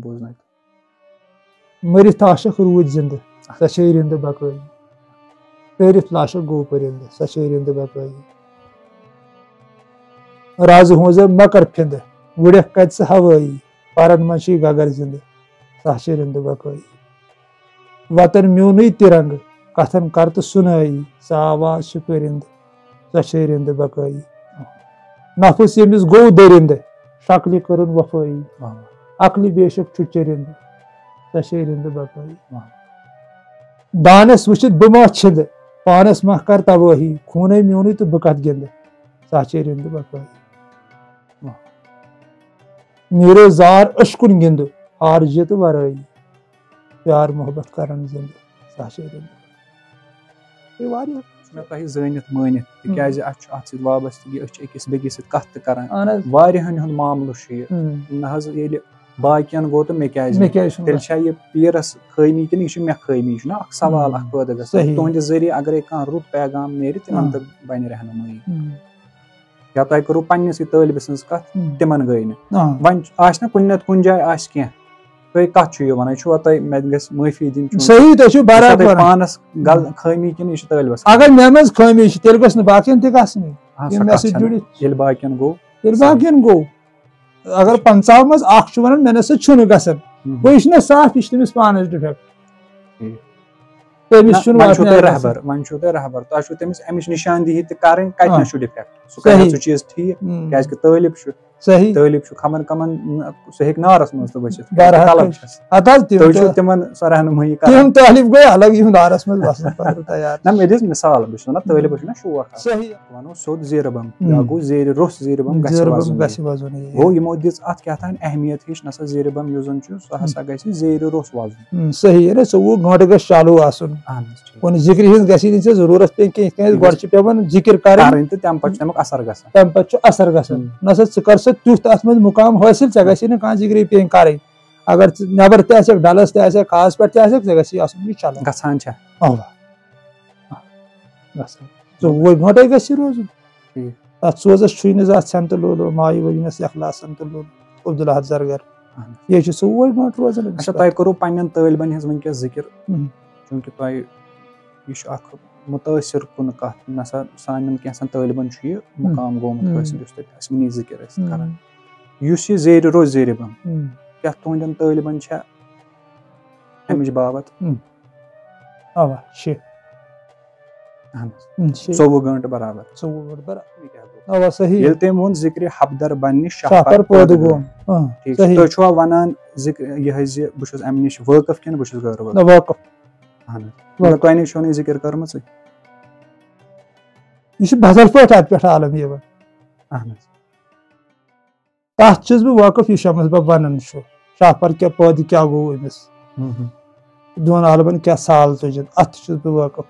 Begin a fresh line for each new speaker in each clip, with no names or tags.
बोझना
मरित आशक rude जिंद सशे रिंद बकाई तरित लाशक गो परिंद सशे रिंद बकाई राज होज मकर फिंद वुड़क कत हवाई परन मशी गगर जिंद सशे रिंद बकाई वतन म्यून तिरंग कथन कर तो सुनाई सा आवाज परिंद सशे रिंद बकाई नफस यमिस गो दरिंद शक्ल कर वफाई अकल बेशक चरिंद सशे रिंद बकाई दानस वुचित बह छिंद पानस मह कर तबाही खून म्यून तो बह कत गिंद सशे रिंद बकाई नीरो जार अशकुन गिंद हार जीत वराई प्यार मोहब्बत करन जिंद सशे रिंद
जानित मानित तिकाज अत वाबस्तगी अकिस बेकिस कत करान वारियाहन हुंद मामलु न बाकियन गो तो मे तेल पीरस खमी कि मे खमी सवाल पैदा गसान तुंद जरिए अगर कह रुत पैगाम नेर तिमन तक बन रहनुमाई या तुम करो पन्निस तालिब सज कत तिमन गई वन आस कुन नत कुन जाय आस कह तुम कत वन तुम मे माफी दिन
सही तो बराबर
पानस गल खमी कि तालिबस
अगर मे मज खमी तेल गस बाकियन तक
बाकियन गो
गो अगर 50 मज वन मे ना छुन गसन वह साफ यह तमिस पानस डिफेक्ट
रहबर वन रहबर तुम तमिस अमिच निशानदेही कर कत डिफेक्ट सह चीज ठीक क्या तालिब
सही
तालिब खमन कमन सह हे नारस मज तो बचित तिमन सह रहनुमाई
तालिब गई अलग नारस मज बसन तैयार
ना मे दिस मिसाल बह तालिब शौक
सही
वनो सोद जेर बम या गो जेर रोस जेर बम गो यमो दिस अत क्या अहमियत हिश नसा जेर बम युजन सह हसा गस जेर रोस वजन
सही है 24 घंटे गस चालू आसन कोन जिक्र हिंद गसी दिन जरूरत पे के गड पेवन जिक्र करन
तम पछ तमक असर गसन
तम पछ असर गसन नसा कर तुथ अत मज मुकाम हासिल चे गसी न कह जिक्र पे कर अगर नबर तक डलस तक खास पे चल
गसान
वो घंटे गसी रोज अत सोजस छुन सन तो लोलो माई वलिनस अखलासन तो लोलो अब्दुल अहद जरगर ये 24 घंटे रोजन
अच्छा तुम करो पन्न तालिबन हज वनकस जिक्र चूंकि तुम यह मुतासर कुन कत नसा सान कैसन तालिबन मुकाम गोमुत हासिल तस्मनी जिक्र करान यह जेर रोज जेर बम क्या तुंदन तालिबन अमिच बाबत 24 घंटे बराबर
सही
ये तम वो जिक्र हफदर बन शाहपर पैद गोम तुम वनान जिक्र यह बस अम नश वाकिफ कि बस गैर वाकिफ तुम नश जिक्र कर्म
यह बदल पे अत पे आलम तथ बह वाकिफ यह बह वन शाहपर क्या पैद क्या गो अमिस दोन आलमन क्या साल तुजन अत बह वाकिफ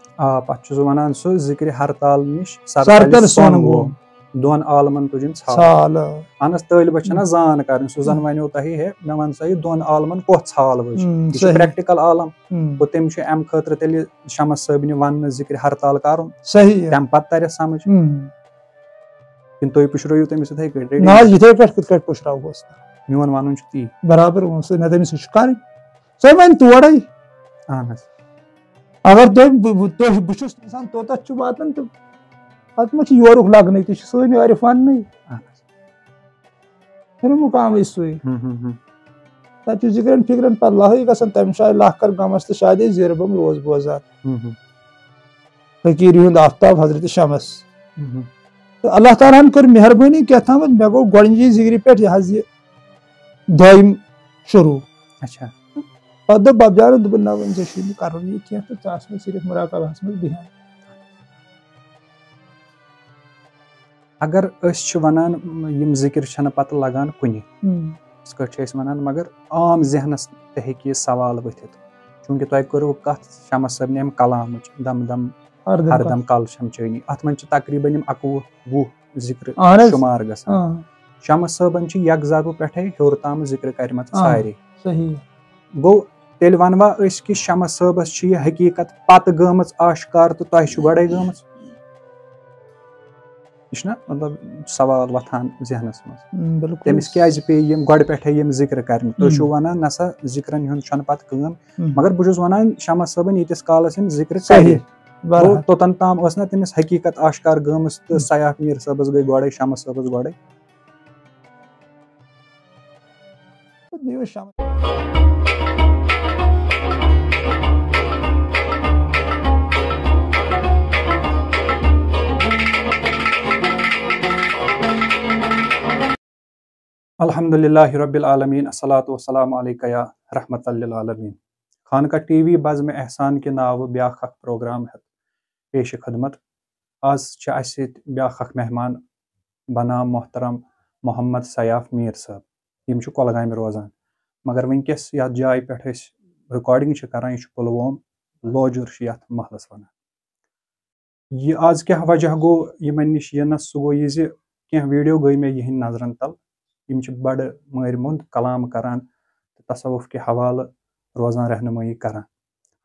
पे वन सह जिक्र हरताल नश सरतल सोन गोम दोन आलमन तुजन छाल अहन तालिब जान कर जन वनो तह हे मे वन सा दोन आलमन कौत छाल वज प्रैक्टिकल आलम गो तम अम खतर तेल शमस साहब वन जिक्र हरताल कर तम पे तर समझ कि तुम पुशरो तमिस
इथे पे पुशराव
मोन वन ती
बराबर ना तमिस कर सह वन तोड़े अगर बहुत तोत वातान तो अत मा योरुक लगन सन आरिफ वन मुकाम सही तक जिक्रन फिक्रन पे लह गसान तम शायद लह कर गमस तो शायद जेर बम रोज बोजार फकीर हुंद आफ्ताब हजरत शमस तो अल्लाह ताला कर मेहरबानी क्या था मे गो गोजी जिक्र पे यह दोम शुरू
अच्छा
पे दो बब्जार दोप ना वन कर तो सिर्फ मुराकबस मज बिहान
अगर वनान यम जिक्र पत लगान कुन वन मगर आम जहनस तह सवाल वथित चूंकि तुम करो कत शमस साहब अम कलाम दम दम हरदम कल शमचानी अत मन तकरीबन 21-20 जिक्र शुमार गसान शमस साहबन यक जब पे हर तम जिक्र कर सारे गो तेल वनवा कि शमस साहबस यह हकीकत पत गम आश्कार तो तुम गड़े गम यह मतलब सवाल वथान जहनस मज
बिल्कुल
तमिस क्या पे यम गोड़ पे यम जिक्र करने तुम वन नसा जिक्रन हुन पत कम मगर बहुत वन शमा सबन यीतिस कालस यम जिक्र कर तोतन ताम ना तमिस हकीकत आश्कार गमस तो सयाफ मीर सबस गई गोड़े शमा सबस गोड़े अल्हम्दुलिल्लाहि रब्बिल आलमीन अस्सलातु वस्सलामु अलैका या रहमतल लिल आलमीन। खानका टीवी बज़्म एहसान के नाव ब्याख प्रोग्राम है पेश खदमत। आज ब्याख मेहमान बनाम मोहतरम मोहम्मद सयाफ मीर साहब यम कोलगाम रोजान मगर वनकस ये जाय पे रिकॉर्डिंग करान यह पुलवोम लोजुर ये महलस वन यह आज क्या वजह गो यमन निश यनस सह गो यह कह वीडियो गई मे यहंद नजरन तल यम बड़ मर मुंद कलाम करान तसव्वुफ के हवाले रोजान रहनुमाई करान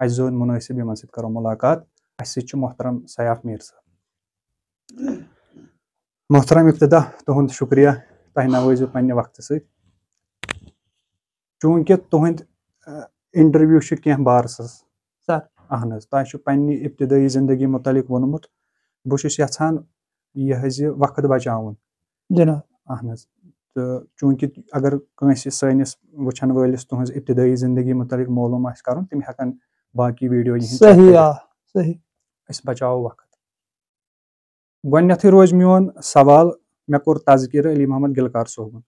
अस जोन मुनासिब यमन सत करो मुलाकात अस मोहतरम सयाफ मीर साहब। मोहतरम इब्तिदा तुहंद शुक्रिया तह नवाजो पन्ने वक्त सत चूंकि तुहंद इंटरव्यू कह बारसस अहन तह पन्नी इब्तिदाई जिंदगी मुतलिक वोनमुत बहु यहान यह वक्त बचावन
जनाब
अहन तो चूंकि अगर कंस सैनिस वुचन वलिस तुहज इब्तिदाई जिंदगी मुतलिक मालूम आस करन तम हेकन बाकी वीडियो
सही सही
अस बचाओ वक्त गोडनेथै रोज मोन सवाल मे कोर तज़किर अली मोहम्मद गिलकार सोहबन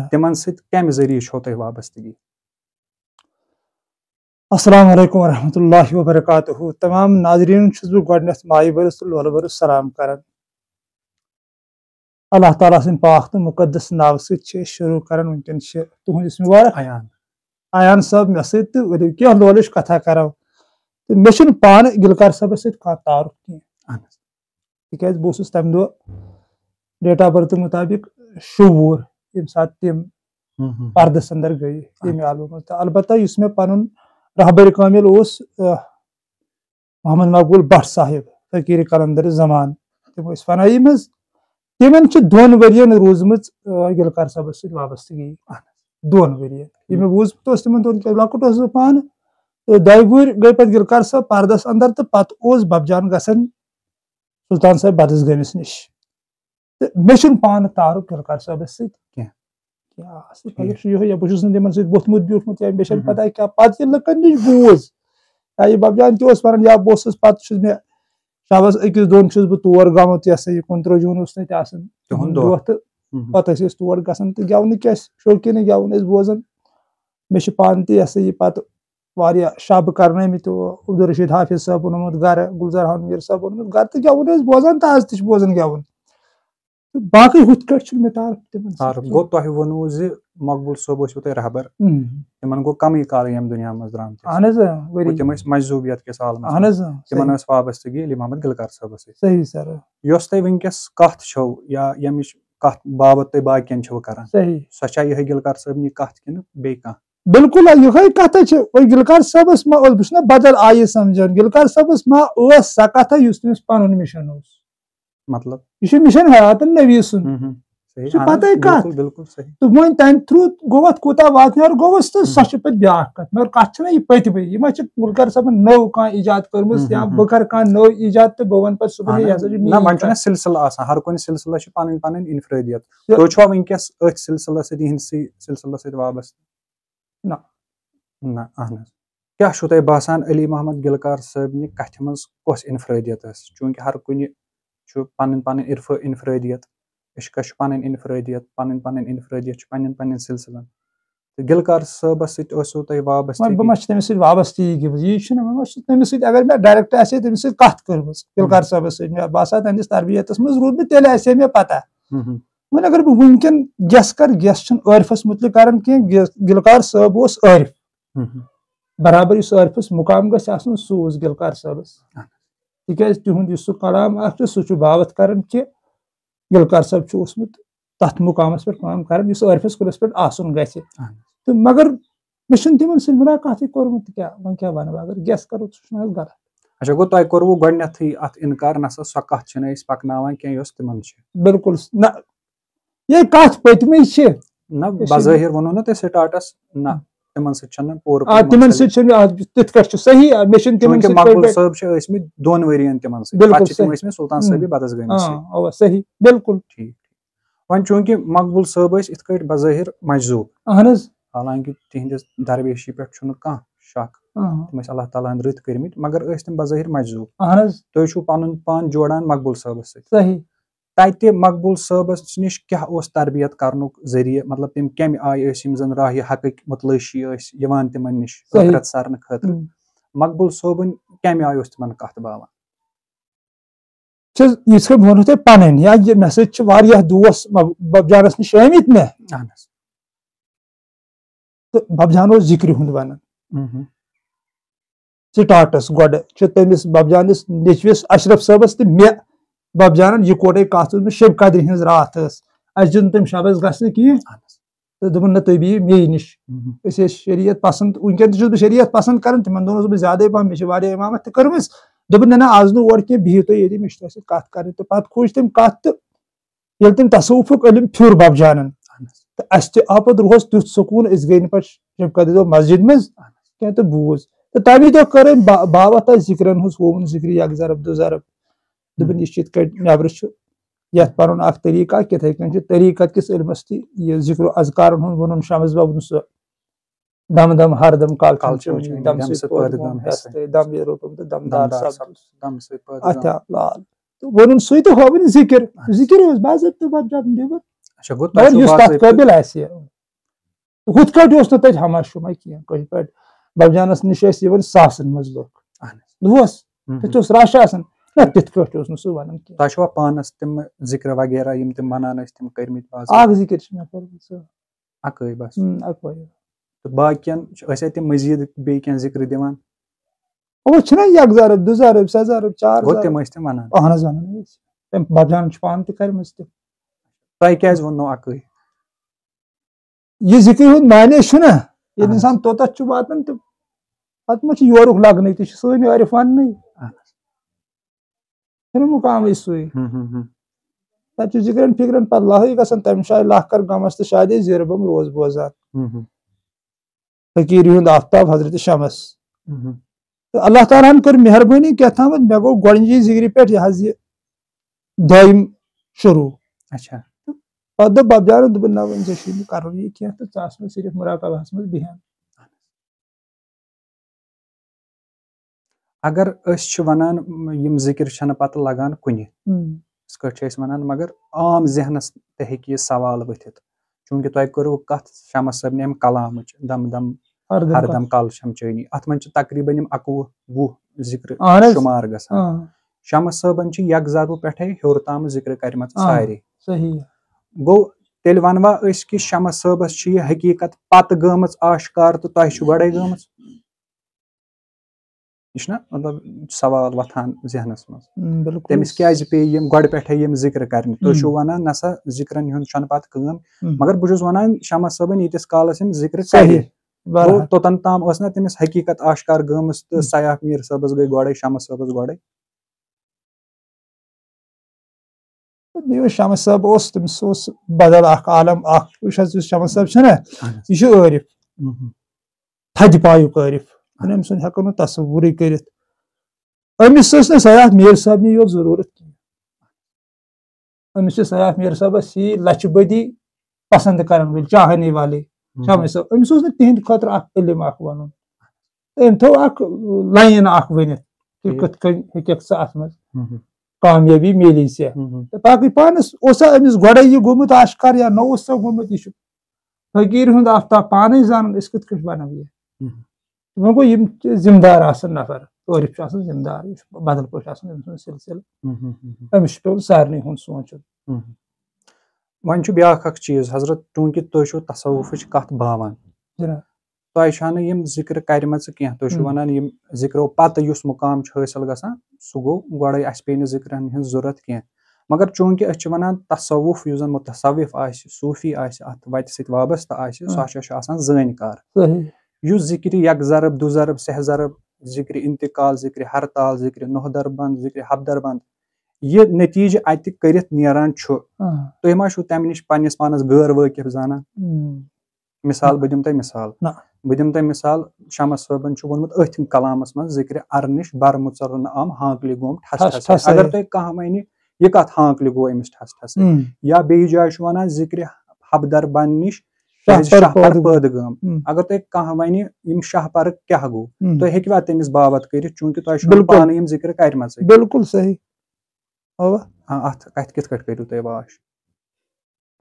तिमन सत कम जरिए छो तह वाबस्तगी।
अस्सलामु अलैकुम वरहमतुल्लाहि वबरकातुहू। तमाम नाजरीन बह गोडनेथ माय बरस तो लोल बरस सलाम करन। अल्लाह ताला सिंद पाक तो मुकद्दस नाव सत शुरू कर वनकन तुहस मुबारक आयान साहब मे सत क्या लोलिश कथा करो तो मे पान गिलकार साहब सत तारुफ कह बहुत तम दो डेट ऑफ बर्थ मुताबिक शूर ये सात तम पर्दस अंदर गई ये एल्बम तो अलबत्ता मे पन रहबर कामिल मोहम्मद मकबूल भट्ट साहिब फकीर कलंदर जमान तम फनाई मज तिमन 2 वरियन रूजम गिलकार साहब सत वाबस्तगी 2 वरियन ये बूझ तिमन लकुट पान तो 2 वुर गई पे गिलकार साहब पर्दस अंदर तो पत बबजान गसन सुल्तान साहब बदस गमिस निश तो मे पान तारुफ गिलकार साहब सत बहुत वोथमुत ब्यूठमुत मे पता क्या पे लकन नश बूझ या बबजान वन या बहुत पे मे शबस 1-2 बह तौर गमुत यह 29 जून दह तो पे तौर गसान तो गेवन क्या शौकीन गेवन बोजान मे पान तह पे शब कर अब्दुल रशीद हाफिज साहब ओनमुत गर गुलजार अहमद मीर साहब ओनमुत गर तो गेवन बोजान तो आज बोजान गेवन बाकी हुत कट मे तारुफ
गो तह वोनू मकबूल सोब रहबर तिमन गो कम काल यम दुनिया मज द्रामत तम मजजूबियत किस आलमस तिमन वाबस्तगी अली मोहम्मद गिलकार साहब
सही सर
यस तह वनकस कथ छो या यमिश कथ बाबत तह बाकियन छो करन सो यह गिलकार साहब कथ किन बे कह
बिल्कुल यह कथ गिलकार साहबस मा बदल आय समझन गिलकार साहबस मा सा कथ तमिस पन मिशन
मतलब
यह मिशन हयात नबी सुन पता कत तो वो तम थ्रू गो कूता वात और गोस तो सह पे ब्या कत मगर कत पतम यह गिलकार साहब नव कह इजाद कर्म या बह कर नव इजाद तो बह वन पे
सुबह सिलसिल हर कुन सिलसिल पन पन इनफरादियत तो वनकस अथ सिलसिल सिलसिल सत वाबस्त ना अहन क्या तह बासान अली मोहम्मद गिलकार साहब कथ मज कस इनफरादियत चूंकि हर कुन पन पन इनफरादियत इश्क पन इनफरादियत पन इनफरादियत पन्न सिलसिलन तो गिलकार साहबस सो तह वाबस्त
तमिस वाबस्तगी तमिस अगर मे डायरेक्ट तमिस कथ कर गिलकार साहबस मे बासा तहस तरबियत मज रूद तेल मे पता वो अगर बह वनकन गेस कर गेस आरिफस मुतलिक कर गिलकार साहब आरिफ बराबर इस आरिफस मुकाम गस सह गिलकार साहबस तिक तुंद सह कलाम सह बावत कर गिलकार साहब ओसमुत तथ मुकामस पे काम कर आरिफस कुलस पे आसन गस तो मगर मे तिमन सह मुलाकात कोर्मुत क्या वन क्या वन अगर गेस करो सह गलत
अच्छा गो तय कोरवो गडनेथै अथ इनकार नसा सो कथ छने इस पकनावान के योस तिमन छ
बिल्कुल ना ये कथ पतमे छ
ना बजाहिर वनो ना ते स्टार्टस ना तिमन से छन पूर
तिमन से छन तित कछ सही मेशन तिमन से
मकबूल साहब छ इसमें 2 वेरिएंट तिमन से
बिल्कुल
तिम इसमें सुल्तान साहब बदस गई से
हां सही बिल्कुल
ठीक वन चूंकि मकबूल साहब इत कट बजाहिर मजजूब
अहनस
हालांकि तिहंदिस दरवेशी पे छुन का शक तुम अल्लाह ताला रत करमित मगर तिम बजाहिर मजजूब
अहनस
तुम छु पनुन पान जोड़ान मकबूल साहब
सही
तते मकबूल साहब निश क्या तरबियत करनुक जरिए मतलब तिम कम आय जन राह हक मुतलशी तिमन निश आखरत सरन खतर मकबूल साहबन कम आय तिमन कथ बावन
ये वो तुम पन या मे सह दोस बबजानस नश आमित मे तो बबजान जिक्र हुंद वन स्टार्टस गोड तमिस बबजानस नेचविस अशरफ साहबस तो मे बबजान इकोटे कत शब कदर हज रात दिन तम शबस गि कह तो दोपन ना तुम बिह मे नश शरीयत पसंद वनकन शरीयत पसंद कर तिमन दोन ज्यादा पहन मे इमामत कर्म दोपन ना आज नो और कह बिह तुम ये मे कत कर तो पत खोज तम कत तो तम तसवुफुक इलम फिर बबजान तो अस आव पे रोज तुथ सुकून गई पे शब कदर दो मस्जिद मज क्या तो बूज तो तमी दो कर बावत जिक्रन होवन जिक्र यक जरब दो जरब दोपन यह नबर ये पन तरीका किथे कन तरीकत किस इलमस जिक्र अजकार वोन शमस बबन सह दम दम हर दम काल दम दम ये रोटम तो दमदार सब लाल तो वोन सह तो होवन जिक्र जिक्र बाजत बब
अच्छा गो तत
काबिल हुत कट हमा शुमा कह कह पे बबजानस निश सासन मज दोस तथ रश ना तिथ कट सह वन
तह पानस तिम जिक्र वगैरह यम तिम वनान तिम करमित
आग जिक्र मे कर्म
अकै बस
अकै
तो बाकियन तिम मजीद बे क्या जिक्र दिवान
वो छना यक जरब दो जरब से जरब चार
गो तिम तिम वनान
अहनस वनान तम बबजान पान त करमस
तह क्या वनो अकै
ये जिक्र हुंद माने छुना ये इंसान तोत वातान तो पत मा योरुक लगन तह सन आरिफ वन मुकाम सही तक जिक्रन फिक्रन पे लह ग तम शाय लह कर गमस तो शायद जीर बम रोज बोजान फकीर हुंद आफ्ताब हजरत शमस तो अल्लाह ताला कर मेहरबानी क्या था मे गो गोजी जिक्र पे यह दम शुरू
अच्छा
पे बबजान दोपन ना वन कर यह तो सिर्फ मुराकबहस मज बिहान
अगर वनान यम जिक्र छन पत लगान कुनि वनान मगर आम जहनस ते सवाल वथित चूंकि तुह करो कथ शमस सब ने कलाम दम दम हर दम काल शमचनी अत मन तकरीबन 21-20 जिक्र शुमार गसान शमस सबन यक जरब पे हर ताम जिक्र कर सारे गो तेल वनवा कि शमस सबस यह हकीकत पत गम आशकार तो तुह गड़े गम यह मतलब सवाल वथान जहनस मज तमिस क्या पे गो पे जिक्र कर तुम वनान नसा जिक्रन हुन पत मगर बहुत वनान शमस सबन यीतिस कालस जिक्र कर तोतन ताम ना तमिस हकीकत आशकार गम तो सयाफ मीर सबस गई गोड़े शमस सबस गोड़े
शमस साहब तमिस बदल आलम शमस साहब यह आरिफ थद पायुक आरिफ अम सुन हेको तस्वुर कर अमिस सयाफ मीर साहब योत जरूरत अमिस सयाफ मीर साहबस यी लच बदी पसंद कर वाले चाहने वाले शमस साहब अमिस तिहंद खतर इलम वन अम थो लाइन वन कथ हेक अत मज कामयाबी मिली से बाकी पानस अमिस गोड़े यह गोमुत आशकार या न गोमुत यह फकीर हुंद आफ्ताब पाने जान कथ बनो यह वो गो जिम्मेदार नफर आरिफ जिम्मेदार बदल पे सिलसिल अमिस पे सारे हुंद सोचुन
वन ब्या चीज हजरत चूंकि तुम तसवुफ कथ बावन तुम जिक्र कर कह तुम वनान जिक्रो पत मुकाम हासिल गसान सह गो गोड़े अस पे जिक्रन हज जरूरत कह मगर चूंकि वनान तसवुफ यु मुतसविफ सूफी वत सत वाबस्त सह जानकार यु जिक्र यक जरब दो जरब सह जरब ज़िक्र इंतकाल, ज़िक्र हरताल, ज़िक्र नोहदर बंद, ज़िक्र हबदर बंद, ये नतीजे अति करित नेरान छु तुम मा छु तम निश पन्निस पानस गैर वाकिफ जाना। मिसाल बह दिम तोह मिसाल शमस साहबन छु वोनमुत अथ कलामस मज ज़िक्र अर निश बर मुचरन आम हांकलि गोम ठस ठस। अगर तुम कह वने यह कत हांकलि गो अमिस ठस ठस, या बेयि जाय छु वनान ज़िक्र हबदर बंद निश शाहपर पद गम, अगर तुम कह वने यम शाहपर क्या गो तुम हेकवा तमिस बावत कर चूंकि तुम पान यम ज़िक्र करमच।
बिल्कुल सही।
अत कथ कित कट करू तुम वाश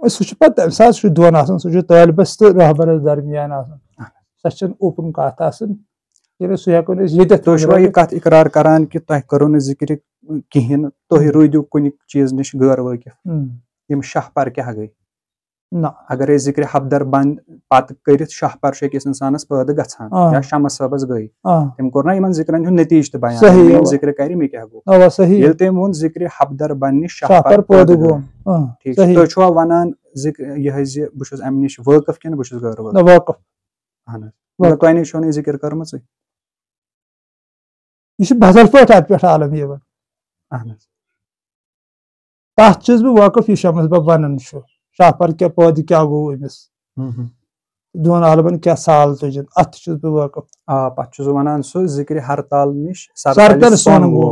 सह तम सात दोन आसान, सह तालिबस तो रहबरस दरमियान आसान, सह ओपन कत आसान, सह हेको
यह कत इकरार करान कि तुम करो न ज़िक्र कहें, तुम रूदू कुन चीज निश गैर वाकिफ, यम शाहपर क्या गई
ना।
अगर ज़िक्र हबदर बंद पत कर शाहपर अकिस इंसानस पैदा गछान या शमस साहबस गई तम कोर ना इन ज़िक्रन हुंद नतीज बयान ज़िक्र कर मे क्या गो ये तम वोन ज़िक्र हबदर बंद निश शाहपर पैदा गो। ठीक तुम छुआ वनान ज़िक्र यह ज बस अम निश वाकिफ कि बस गैर वाकिफ। अहन तुम निश वो ज़िक्र करमच
यह बदल पे अत पे आलम यह तथ चुस बह वाकिफ यह शमस बह वनान शाहपर क्या पौध क्या गो अमिस दोन आलमन क्या साल तुजन अत चुस बह वाकिफ।
पत चुस वनान सह ज़िक्र हरताल निश सरतल सोन गो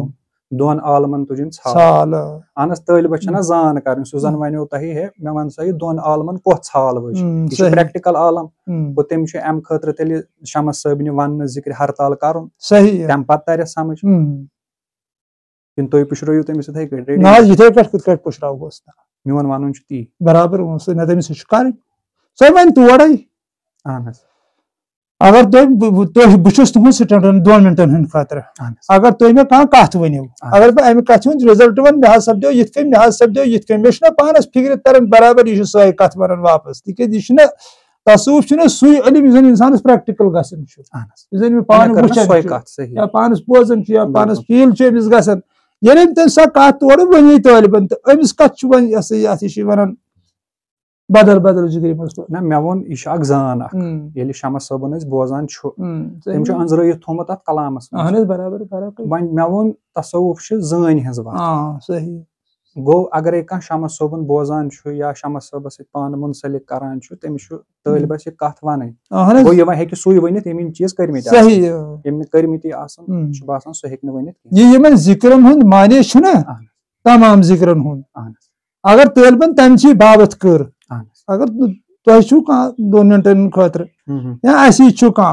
दोन आलमन तुजन छाल। अहन तालिब ना जान कर सह जन वनो तह हे मे वन सा दोन आलमन कह छाल वज यह प्रैक्टिकल आलम गो तम अम खतर तेल शमस साहब वन ज़िक्र हरताल कर तम पे तर समझ कि तुम पुशरो तमिस
इथे पे पुशराव
मोन वन ती
बराबर वो सह नम कर सह वन तोड़े। अगर तुम तुम स्टूडेंट 2 मिनटन हंद खतर अगर तुम मे कह कत वनो अगर बह अमि कथ रिजल्ट वन मे सपदो मे सपदो मे पानस फिक्र तरन बराबर यह सह कथ वन वापस तिक तसूफ सू इलम इंसानस प्रैक्टिकल गन पान वुचान पानस बोजन या पानस फील अमिस गन ये तम सह कत तोड़ वन तालिबन तो अमिस कत वन बदल बदल ज़िक्र
ना मे वो यह जान ये शमस साहबन बोजान तम अंजर थोमुत अत कलामस वन मे वो तसव्वुफ जान हज बात गो अगर कह शमस साहबन बोजान या शमस साहबस पान मुंसलिक करान तमिस तालिबस यह कथ वन गो यह हे सूय वन यम चीज करमति बासान सह हे
वन ज़िक्रन हुंद माने तमाम ज़िक्रन हुंद अगर तालिबन तमची बाबत कर अगर तुह 2 मिनटन खतर या असी कह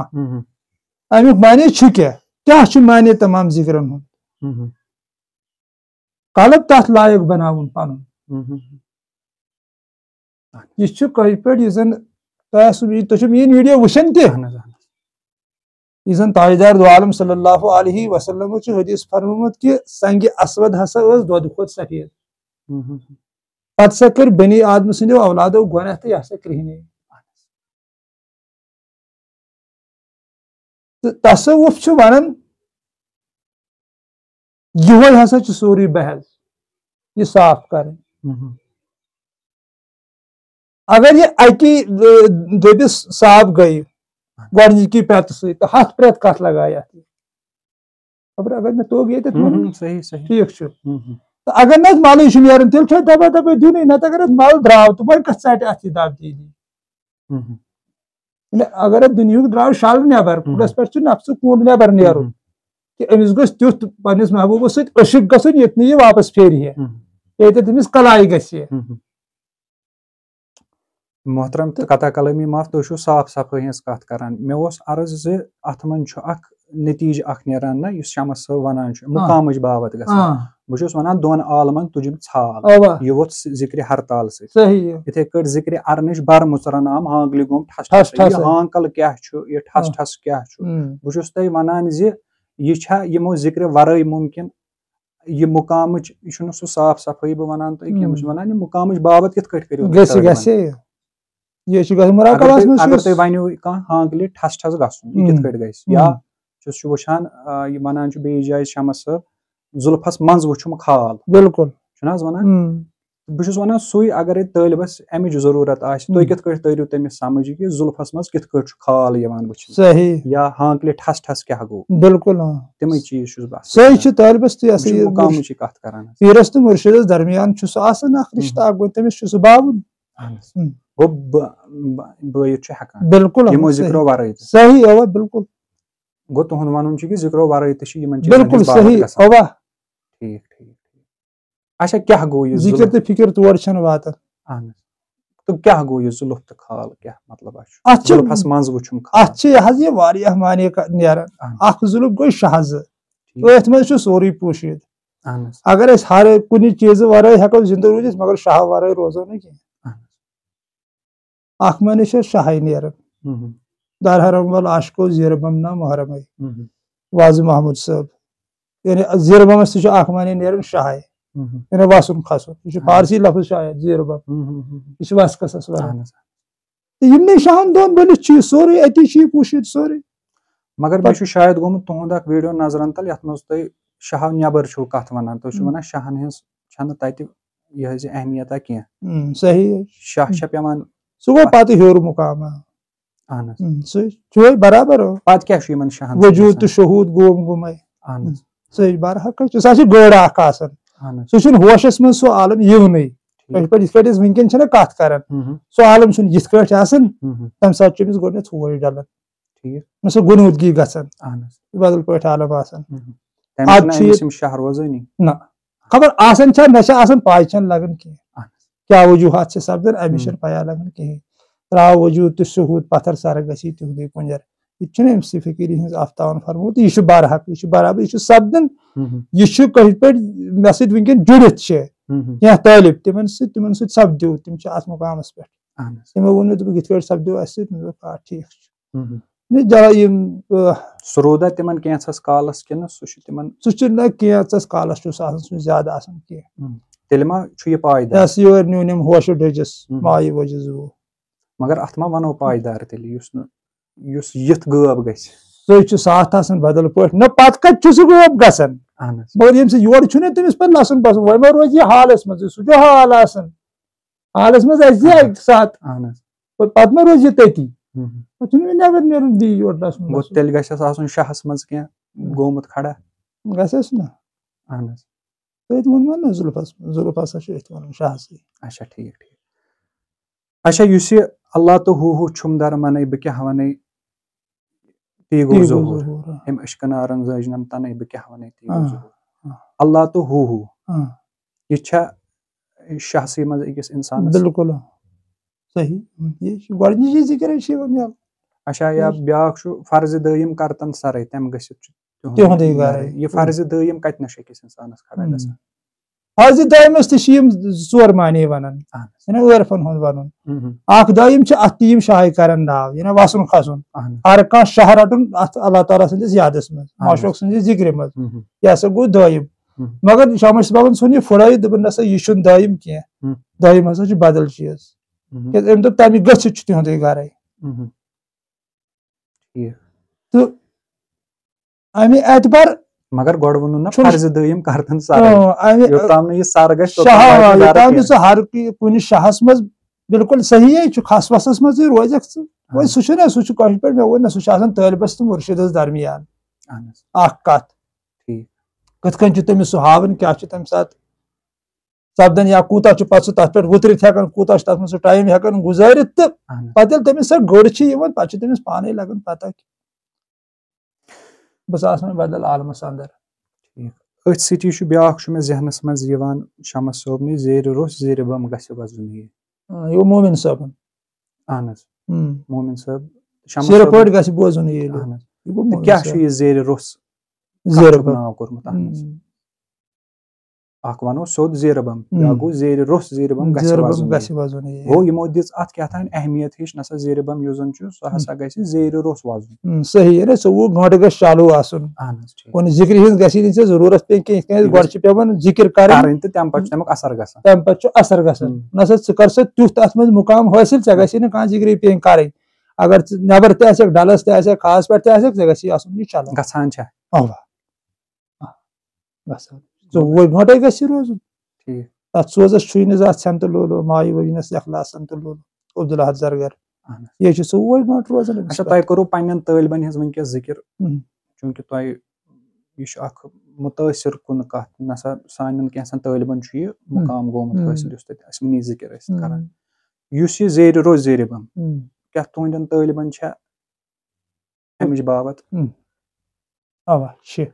अमुक माने क्या माने तमाम ज़िक्रन हुंद कलब तथ लायक बनावन पन यह कह पे जन तुम मीन वीडियो वुचन तह ताजदार दो आलम सल्लल्लाहु अलैहि वसल्लम हदीस फरमोत कि संग असवद हसा दोद खोत सफेद पत सा कर बनी आदम सो औलादो गुनाह तो यह कृहने तसव्वुफ वन यह हसा सोरी बहस यह साफ कर अगर यह अकि दबिस साफ गई गोडनिकी पेत तो 7 प्रेत कत लगा अगर मे तोग ये ठीक तो अगर न मल नीरन तेल दबा दबा दिन नत अगर मल द्राव तो वह कत ट अत दब दी अगर दुनिया द्राव शल नबर पुरस पे नफ्स कूद नबर नेरुन कि अमिस गो तुथ पन्निस महबूबस सशिक गन ये यह वापस फेर ये तमिस कलाई ग
मोहतरम कथा कलामी माफ तुम साफ सफाई हज कत करान मे अर्ज ज अत मन नतीज नेरान ना शमस साहब वनान मुकाम बाबत बस वनान 2 आलमन तुजिम छाल यह वो ज़िक्र हरताल इथे कट ज़िक्र अर निश बर मुचरन आम हांकलि गोम ठस ठस यह हांकल क्या यह ठस ठस क्या बस तुम वनान यह यमो ज़िक्र वराई मुमकिन यह मुकाम यह सह साफ सफाई बह वनान तुम वनान मुकाम बाबत कित करो अगर तुम वनो कह हांकलि ठस ठस गसन यह कित गस या वुचान वनान बेयि जाय शमस साहब जुल्फस मंज वुचुम खाल
बिल्कुल
वनान بہٕ چھُس وَنان سُے اگرے طٲلبَس اَمِچ ضروٗرت آسہِ تُہۍ کِتھ کٲٹھۍ تٔرِو تٔمِس سمجھ کہِ زُلفَس منٛز کِتھ کٲٹھۍ چھُ خال یِوان وٕچھنہٕ
صحیح
یا ہانکلہِ ٹھس ٹھس کیاہ گوٚو
بِلکُل
تِمے چیٖز چھُس بہٕ
صحیح چھُ طٲلبَس تہِ
مُقامٕچی کَتھ کران
پیٖرَس تہٕ مُرشِدَس درمیان چھُ سُہ آسان اکھ رِشتہٕ اکھ گوٚو تٔمِس چھُ سُہ باوُن
گوٚو بٲیِتھ چھُ ہٮ۪کان
بِلکُل
یِمو ذِکرو وَرٲے تہِ
صحیح اَوا بِلکُل
گوٚو تُہُنٛد وَنُن چھُ کہِ ذِکرو وَرٲے تہِ چھِ یِمن
بِلکُل صحیح اَوا
ٹھیٖک ٹھیٖک اچھا کیاہ گوٚو یہِ
ذِکِر تہٕ فِکِر تور چھَنہٕ واتان
اہن حظ تہٕ کیاہ گوٚو یہِ زُلُف تہٕ خال کیاہ مطلب چھُ زُلفَس منٛز وٕچھُن
اَتھ چھِ یہِ حظ یہِ واریاہ معنے نیران اکھ زُلُف گوٚو شاہ زٕ أتھۍ منٛز چھُ سورُے پوٗشِتھ اگر أسۍ ہر کُنہِ چیٖزٕ وَرٲے ہٮ۪کو زِندٕ روٗزِتھ مگر شاہ وَرٲے روزو نہٕ کینٛہہ اکھ معنے چھُ شاہے نیران درحرم ول عاشقو زیرٕ بم نا محرمے وازٕ محمد صٲب یعنی زیرٕ بمس تہِ چھُ اکھ معنے نیران شاہے یعنی وسُن کھسُن یہِ چھُ فارسی لفظ شاید زیرٕ بم یہِ چھُ وسکسس وَنان تہٕ یِمنٕے شاہن دۄن بٔلِتھ چھُ یہِ سورُے أتی چھُ یہِ پوٗشِتھ سورُے
مگر مےٚ چھُ شاید گوٚمُت تُہُنٛد اکھ ویٖڈیو نظرن تل یتھ منٛز تُہۍ شاہو نٮ۪بر چھِو کتھ ونان تُہۍ چھِو ونان شاہن ہٕنٛز چھنہٕ تتہِ یہِ حظ یہِ اہمیتا کینٛہہ
صحیح
شاہ چھےٚ پیٚوان
سُہ گوٚو پتہٕ ہیوٚر مُقام
اہن حظ
سُہ چھُ برابر
پتہٕ کیاہ چھُ یِمن شاہن
وجوٗد تہٕ شہوٗد گوم گُمے
اہن حظ
صحیح برحق چھُ سۄ چھِ گٲڑ اکھ آسان سُہ چھُنہٕ ہوشس منٛز سُہ عالم یِونٕے یِتھ پٲٹھۍ أسۍ وٕنکیٚن چھِنہ کتھ کران سُہ عالم چھُنہٕ یِتھ کٲٹھۍ آسان تمہِ ساتہٕ چھُ أمِس گۄڈٕنیتھ ہوش ڈلان سُہ گُنوٗدگی گژھان بدل پٲٹھۍ عالم آسان
شاہ روزٲنی
نہ خبر آسان چھا مےٚ چھےٚ آسان پاے چھنہٕ لگان کینٛہہ کیاہ وجوٗہات چھِ سپدان أمِس چھنہٕ پیا لگان کِہینۍ تراو وجوٗد تہٕ شہوٗد پتھر سرٕ گژھی تِہُنٛدُے کُنجر یہِ تہِ چھُنہ أمسٕے فقیٖری ہٕنٛز آفتاون فرموت یہِ چھُ برحق یہِ چھُ برابر یہِ چھُ سپدان یہِ چھُ کٲشِر پٲٹھۍ مےٚ سۭتۍ وٕنکیٚن جُڑِتھ چھِ کینٛہہ طٲلب تِمن سۭتۍ سپدیو تِم چھِ اتھ مُقامس پٮ۪ٹھ تِمو ووٚن مےٚ دوٚپُکھ یِتھ کٲٹھۍ سپدیو اسہِ سۭتۍ مےٚ دوٚپ آ ٹھیٖک چھُ
سُہ روٗدا تِمن کینٛژھس کالس کِنہٕ سُہ چھُ تِمن
سُہ چھُ نہ کینٛژس کالس چھُ سُہ آسان سُہ زیادٕ آسان کینٛہہ
تیٚلہِ ما چھُ یہِ پایدار
یس یورٕ نیوٗن أمۍ ہوشہٕ ڈٔجِس مایہِ وجہِ زوٗ
مگر اتھ ما ونو پایدار تیٚلہِ یُس یِتھ غٲب گژھِ
سُے چھُ ساتھ آسان بدل پٲٹھۍ نہ پتہٕ کتہِ چھُ سُہ غٲب گژھان مگر ییٚمہِ سۭتۍ یورٕ چھُنہ تٔمِس پتہٕ لسُن پسُن وۄنۍ ما روزِ یہِ حالس منٛزٕے سُہ چھُ حال آسان حالس منٛز اَسہِ یہِ اکہِ ساتہٕ پتہٕ ما روزِ یہِ تٔتی پتہٕ چھُنہٕ مےٚ نٮ۪بر نیرُن بیٚیہِ یورٕ لسُن
تیٚلہِ گژھٮ۪س آسُن شاہس منٛز کینٛہہ گوٚمُت کھڑا
گژھٮ۪س نہ
اہن حظ
تٔتۍ ووٚنمو نہ ضُلفس ضُلف ہسا چھُ أتھۍ وَنان شاہسٕے
اچھا ٹھیٖک ٹھیٖک اچھا یُس یہِ اللہ تہٕ ہوٗ چھُم در منے بہٕ کیاہ ونے تی گوٚو ظہوٗر أمۍ اشکہٕ نارن زٲجنم تنے بہٕ کیاہ ونے تی گوٚو ظہوٗر اللہ تہٕ ہوٗ یہِ چھا شاہسٕے منٛز أکِس انسانس
بِلکُل صحیح یہِ چھُ گۄڈنِچی ذِکر چھِ یِوان یَلہٕ
اچھا یا بیاکھ چھُ فرضِ دٲیِم کرتن سرے تمہِ گٔژھِتھ چھُ
تِہُنٛدُے گرے
یہِ فرضِ دٲیِم کتنس چھُ أکِس انسانس کھڑا گژھان
فرضِ دٲیمس تہِ چھِ یِم ژور معنے ونان عٲرفن ہُنٛد ونُن اکھ دٲیِم چھِ اتھ تہِ یِم شاہہِ کران ناو یعنی وسُن کھسُن ہر کانٛہہ شاہ رٹُن اتھ اللہ تعالیٰ سٕنٛدِس یادس منٛز معشوق سٕنٛدِ ذِکرِ منٛز یہِ ہسا گوٚو دٲیِم مگر شامش صٲبن ژھُن یہِ پھُڑٲیِتھ دوٚپُن نسا یہِ چھُنہٕ دٲیِم کینٛہہ دٲیِم ہسا چھُ بدل چیٖز کیازِ أمۍ دوٚپ تمہِ گٔژھِتھ چھُ تِہُنٛدُے گرے تہٕ امہِ اعتبار
مگر گۄڈٕ ووٚنُن نہ فرضِ دٲیِم کرتن سرے یوٚتام نہٕ یہِ سر گژھِ
یوٚتام نہٕ ژٕ ہر کُنہِ شاہس منٛز بِلکُل صحیح چھُ کھس وسس منٛزٕے روزکھ ژٕ وۄنۍ سُہ چھُنہ سُہ چھُ کٲشِر پٲٹھۍ مےٚ ووٚن نہ سُہ چھُ آسان طٲلبس تہٕ مُرشِدس درمیان اکھ کتھ کِتھ کٔنۍ چھُ تٔمِس سُہ ہاوان کیاہ چھُ تمہِ ساتہٕ سپدان یا کوٗتاہ چھُ پتہٕ سُہ تتھ پٮ۪ٹھ وُترِتھ ہٮ۪کان کوٗتاہ چھُ تتھ منٛز سُہ ٹایم ہٮ۪کان گُزٲرِتھ تہٕ پتہٕ ییٚلہِ تٔمِس سۄ گٔر چھِ یِوان پتہٕ چھُ تٔمِس پانے لگان پتہ بہٕ آسہٕ وۄنۍ بدل عالمس انٛدر
أتھۍ سۭتی چھُ بیاکھ چھُ مےٚ ذہنس منٛز یِوان شمس صٲبنٕے زیرِ روٚس زیرِ بم گژھِ وزُن یہِ
یہِ گوٚو مومِن صٲبن
اہن حظ مومِن صٲب
شِرٕ پٲٹھۍ گژھِ بوزُن یہِ
کیاہ چھُ یہِ زیرِ روٚس ناو کوٚرمُت اتھ منٛز اکھ ونو سیوٚد زیرِ بم بیاکھ گوٚو زیرِ روٚس زیرِ بم گژھِ وزُن گوٚو یِمو دِژ اتھ کیاہ تام اہمیت ہِش نسا زیرِ بم یُس زن چھُ سُہ ہسا گژھِ زیرِ روٚس وزُن
صحیح 24 گٲنٛٹہٕ گژھِ چالوٗ آسُن کُنہِ ذِکرِ ہِنٛز گژھِ نہٕ ژےٚ ضروٗرت پیٚنۍ کینٛہہ کیازِ گۄڈٕ چھِ پیٚوان ذِکِر کرٕنۍ
تہٕ تمہِ پتہٕ چھُ تمیُک اثر گژھان
تمہِ پتہٕ چھُ اثر گژھان نسا ژٕ کر سا تیُتھ اتھ منٛز مُقام حٲصِل ژےٚ گژھی نہٕ کانٛہہ ذِکرٕے پیٚنۍ کرٕنۍ اگر ژٕ نٮ۪بر تہِ آسکھ ڈلس تہِ آسکھ کھہس پٮ۪ٹھ تہِ آسکھ ژےٚ گژھی آسُن یہِ چلان
گژھان چھا
اوا گژھان 24 گٲنٛٹے گژھِ روزُن तथ सोजस सन तो लोलो माय वजनस अखलासन तो लोलो अब्दुल्लाह जरगर ये 24 घंटे रोजान।
अच्छा तय करो पन्न तालिबन हज वनकस जिक्र चूंकि तय यह मुतासर कुन कत नसा सान कैसन तालिबन यह मुकाम गोमुत हासिल उस तस्मनी जिक्र करान युस यह जेर रोज जेर बम क्या तुंदन तालिबन अमिच बाबत
अवा 6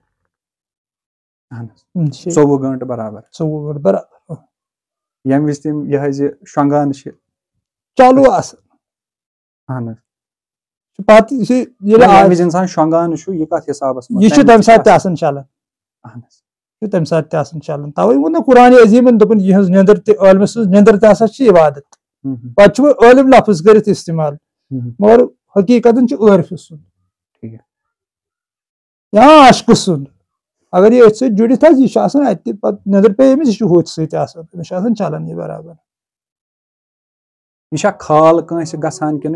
24 घंटे बराबर
24 घंटे बराबर
यम विज तम यह शंगान
चालू आसन पत
इंसान शंगान यह कत हिसाबस
यह तम सात चलन तम सात चलन तवे वो कुरान अजीमन दोपन यह नंदर तलम नंदर तसा इबादत पे अलम लफ्ज कर इस्तेमाल मगर हकीकत अर्फ सुन या अशक सुन अगर ये अथ जुड़ित यह नंदर पे यह हूत सत चलन यह बराबर
यह खाल कंस गसान कि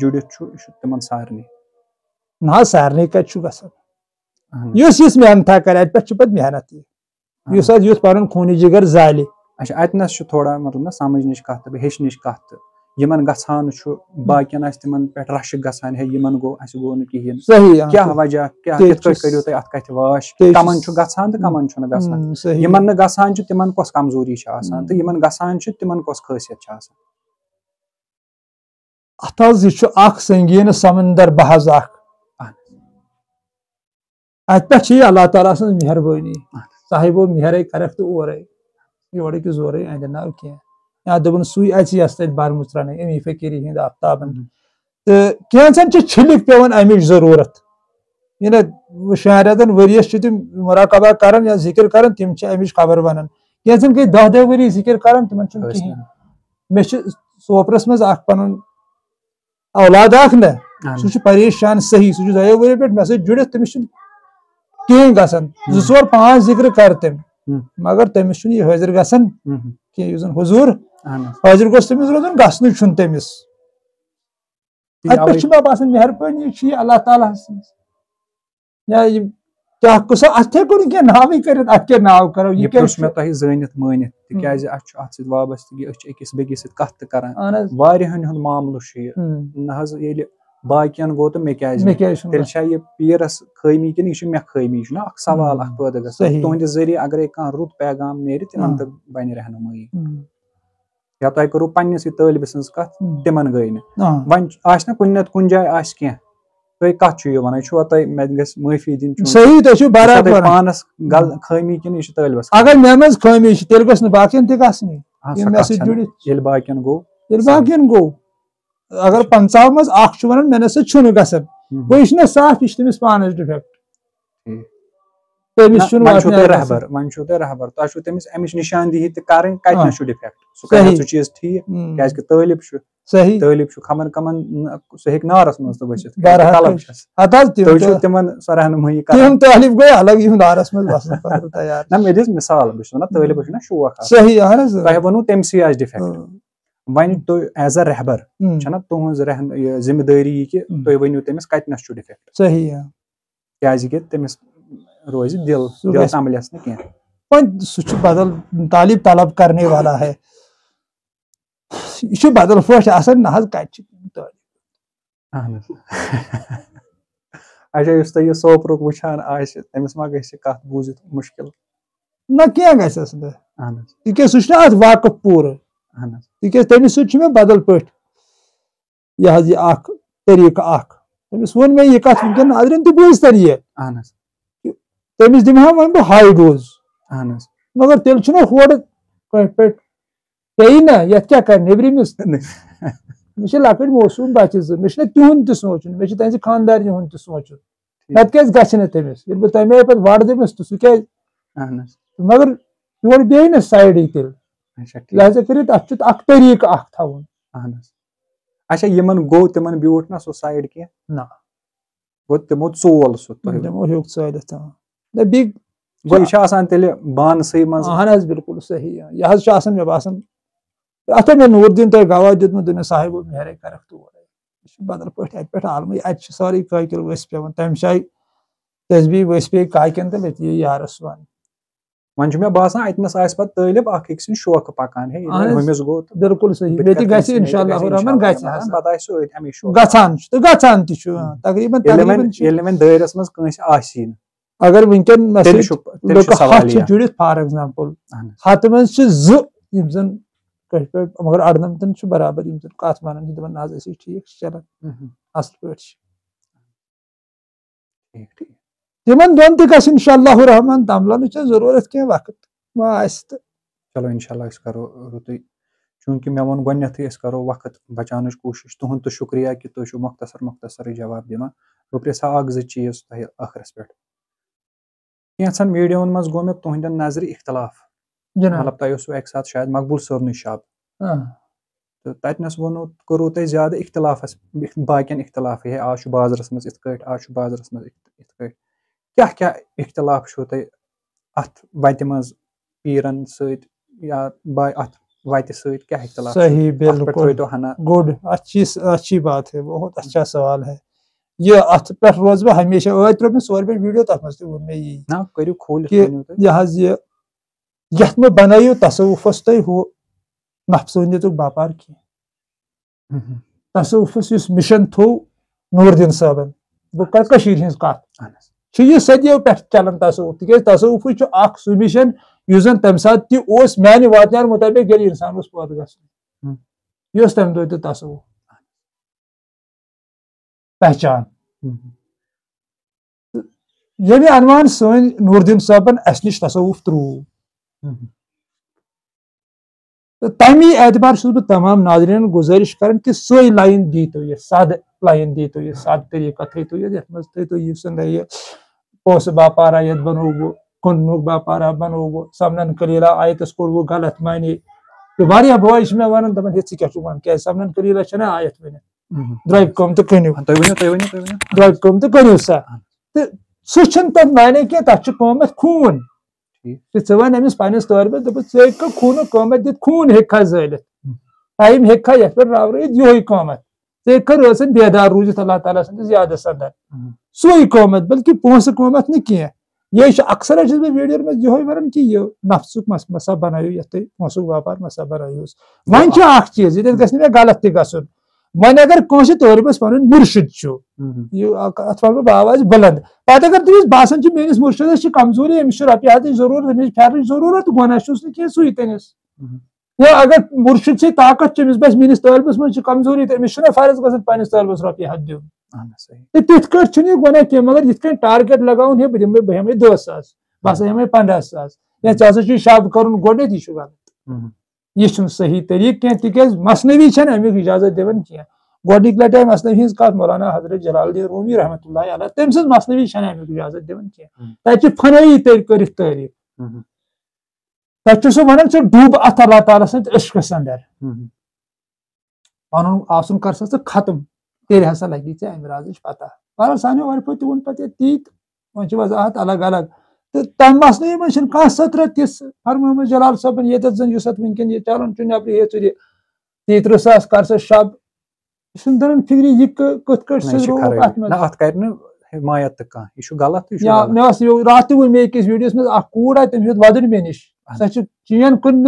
जुड़ित तिमन सारनी
ना सारनी कत गस मेहनत कर पे मेहनत युस पन खूनी जिगर जाल।
अच्छा अतनस थोड़ा मतलब समझ कत हेचनच कत यमन गसान बाकियन तिमन पे रश गसान है यमन गो अस गो कहें
सही
क्या वजह क्या करो तुम अत कत वाश कमन गसान तो कमन गसान यमन न गसान तिमन कस कमजोरी तो यमन गसान तिमन कस खासियत
अत संगीन समंदर बहज अत पे अल्लाह ताला सं मेहरबानी साहिबो मेहर कर तो ओर योर जोर अंद नाव कह या दोपन सुई यस तथ बरमुच रन अमी फकीरी हिंद आफ्ताबन तो कैंसन छिलिक पेवन अमिच जरूरत यह शायरतन वरियस तम मुराकबा कर या जिक्र कर तम अमिच खबर वन कैंसन गई 10 वरी जिक्र कर तिमन कहें मे सोपरस मज पन औलाद न सह परेशान सही सह 2 वरी पे मे जुड़ित तमिस कहें गसान 2-4-5 जिक्र कर तम मगर तमिस यह हाजिर गसान कह हुजूर हाजिर गोस तमिस रोजन गसन तमिस अत पे बासान मेहरबानी अल्लाह ताला या क्या कसा अत हेको क्या नाव कर अत क्या नाव करो
यह पुछ मे तुम जानित मानित तिकाज अत वाबस्तगी अकिस बेकिस कत करान वारियहन हुंद मामलु न बाकियन गो तो मे तेल पीरस खामी कि यह खामी सवाल पैदा गसान तुहद जरिए अगर कह रुत पैगाम नेर तिमन तक बन रहनुमाई या तुम करो पन्निस तालिब सज कत तिमन गई वन आस कुन कुन जाए कह तुम कत वन तुम मे माफी दिन
सही तो बराबर
पानस खामी कि यह तालिबस
अगर मे मज खामी तेल गस बाकियन तक जुड़ित
बाकियन
गो अगर 50 मज वन मे ना गसान वह साफ यह तमिस पानस डिफेक्ट
रहबर वन रहबर तुम तमिस अमिच निशानदेही कर कत डिफेक्ट चीज ठीक क्या तालिब
सही
तालिब खबर कमन सह नारस मज तो बचित तिमन सह रहनुमाई
तालिब गई अलग नारस मज तैयार
ना मे दिस मिसाल बना तालिब शौक
सही
तुम वनु तमसी डिफेक्ट वन तुम एज अ रहबर तुज जिम्मेदारी कि तुम वनु तमिस कतनस डिफेक्ट
सही
क्या तमिस रोज दिल संभलस न
सह बदल तालिब तलब करने वाला है यह बदल पे ना कत
अच्छा इस तुम सोपरुक वुचान तमिस मा कत बूजित मुश्किल
ना क्या गस सह वाकफ पूर तमिस मे बदल पे यह तरीक तमिस वो मे यह कत वनकन अदरन तो बूजतन यह तमिस दिमा वन बह हाई डोज मगर तेल होड़ पे पे ना ये क्या कर नेबरिमिस मे लकट मौसूम बच्चे मे तुंद सोचन मे तुज खानदार हुंद सोचन नत क्या गि तमिस बह तमे पे वड़ दमिस तो सह क्या मगर योर बे ना साइड तेल लिहाजा कर अख तरीक थवन
अच्छा यमन गो तिमन ब्यूट ना सो साइड कह
ना
गो तिमो चोल
तिमो हेक चलित
गो यह तेल बानसई मज
बिल्कुल सही यह मे बासान अत मे नूरदीन तुम गवाह दितमुत दोन साहिबो मेहर कर तो बदल पे अत पे आलम अत सारे काकिल वस पे तम शाय तस्बी वस पे काकन तो ये यारस वन
वन मे बासान अतनस आस पत तालिब अख अक्स शौक पकान है हमिस गो
बिल्कुल सही बेति गछि इंशाअल्लाह रहमान गछि
पता आसो हमें शौक
गछान तो गछान ति छु तकरीबन
एलिमेंट दायरस मस कंस आसी
अगर विंकन लोग हाथ जुड़ित फॉर एग्जांपल हाथ में ज यम जन मगर अड़नमतन बराबर यम जन कथ मानन दपन नाज ऐसी ठीक चलन असल पे
ठीक
तिमन दोन तक इंशाअल्लाह रहमान तमलन जरूरत क्या वक्त तो
चलो इंशाअल्लाह इस करो रुतु चूंकि मैं वो गथ करो वक्त बचान कोशिश तुहद तो शुक्रिया कि तुम मुख्तसर जवाब दिवान बह प्रेसा अ चीज तह आखरस पे कैंसन वीडियोन मज गो मे तुहद नजर इख्तलाफ मतलब तह अक साथ शायद मकबूल सोबन शब तो ततनस वो करो तुम ज्यादा इख्तलाफस बाकियन इख्तलाफ है आज बाजरस मज आज बाजरस मज क्या क्या इख्तलाफ तुम अत वत मज पीरन सत या अत वत सत क्या इख्तलाफ
सही बिल्कुल गुड अच्छी बात है बहुत अच्छा सवाल है ये अत पे रोज बह हमेशा त्रो मे सोर पे वीडियो तथ मज वो मे यी
ना करू खोल
यह यथ में बनायु तसव्वुफस तुम हु नफसानियत बापार की तसव्वुफस युस मिशन थो नूरदीन साहबन बह कर कशीर हिंस कथ यह सदियों पे चलान तसव्वुफ तिक तसव्वुफ सह मिशन युस तम सात तस माने वातन मुताबिक ये इंसान पैदा गन यह तम दो तसव्वुफ पहचान ये अनवान सन नूरदीन साहबन अस नश तसव्वुफ त्रू तो तमी एतबार बह तमाम नाजरीन गुजारिश कर कि सोई लाइन दी तो ये साद लाइन दी तो ये साद तरीका थी तो ये तो ये पोस बापारा ये बनो वो कुन्नुक बापारा बनो वो समनन कलीला आयतस कोर वो गलत माने तो वारिया बॉय में वन दमन ये क्या वन क्या समनन कलीला छना आयत वन ड्राइव कम तो कन्यू ड्राइव कम तो कन्यू सा तो सुचन तब माने क्या तच कमत खून तो वन अमिस पानिस तौर पे दप खून कमत दित खून हेखा जलित टाइम हेखा ये पर रावरित योही कमत रोजन बेदार रूजित अल्लाह ताला सद ज्यादा सदर सोई कमत बल्कि पोस कमत न कह ये अक्सर मैं वीडियो में यो वन कि यह नफ्सुक मसा बनायो ये पोसुक व्यापार मसा बनायो वन चीज ये मे गलत तक गन वन अगर कंस तौर पे पन मुर्शिद अत वन आवाज बुलंद पे अगर तमिस बासान मेस मुर्शिदस कमजोरी अमिस रपि जरूरत अमिस फेरन जरूरत गुना कह सू तमिस या अगर मुर्शिद से ताकत अमिस बस मेस तलबस मज कमजोरी तो अमिस फर्ज गन पन्निस तलबस रपि हथ दिन तिथ कह गुना कह मगर ये टारगेट लगान है बह हमें 10 सास बस हमें 15 सास या ऐसा शब कर गोड यह गलत यह सही तरीक कह तिक मसनवी अमुक इजाजत दिवन कह गोडिक लटे मसनवी हज कत मौलाना हजरत जलालुद्दीन रूमी रहमतुल्लाह अलैह तम सज मसनवी अमुक इजाजत दिवन कह तत फनई कर तारीफ तक सह वन च डूब अत अल्लाह ताला सद इश्कस अंदर पन आसन कर सा खत्म तेरे हसा लगी ऐ अमराज पता बहरहाल सानो वर पे तुन पे तीत वन वजाहत अलग अलग तो तम मसनवी मन कह सत्र तिस हर मोहम्मद जलाल साहबन ये जन वनकन ये चलन नबर ये चुर 30 सास कर सा शब दरन फिक्र यह कत
हिमायत तो गलत
मे रात मे अकिस वीडियोस में कूड़ आय तम वदन मे नश सह चेन कन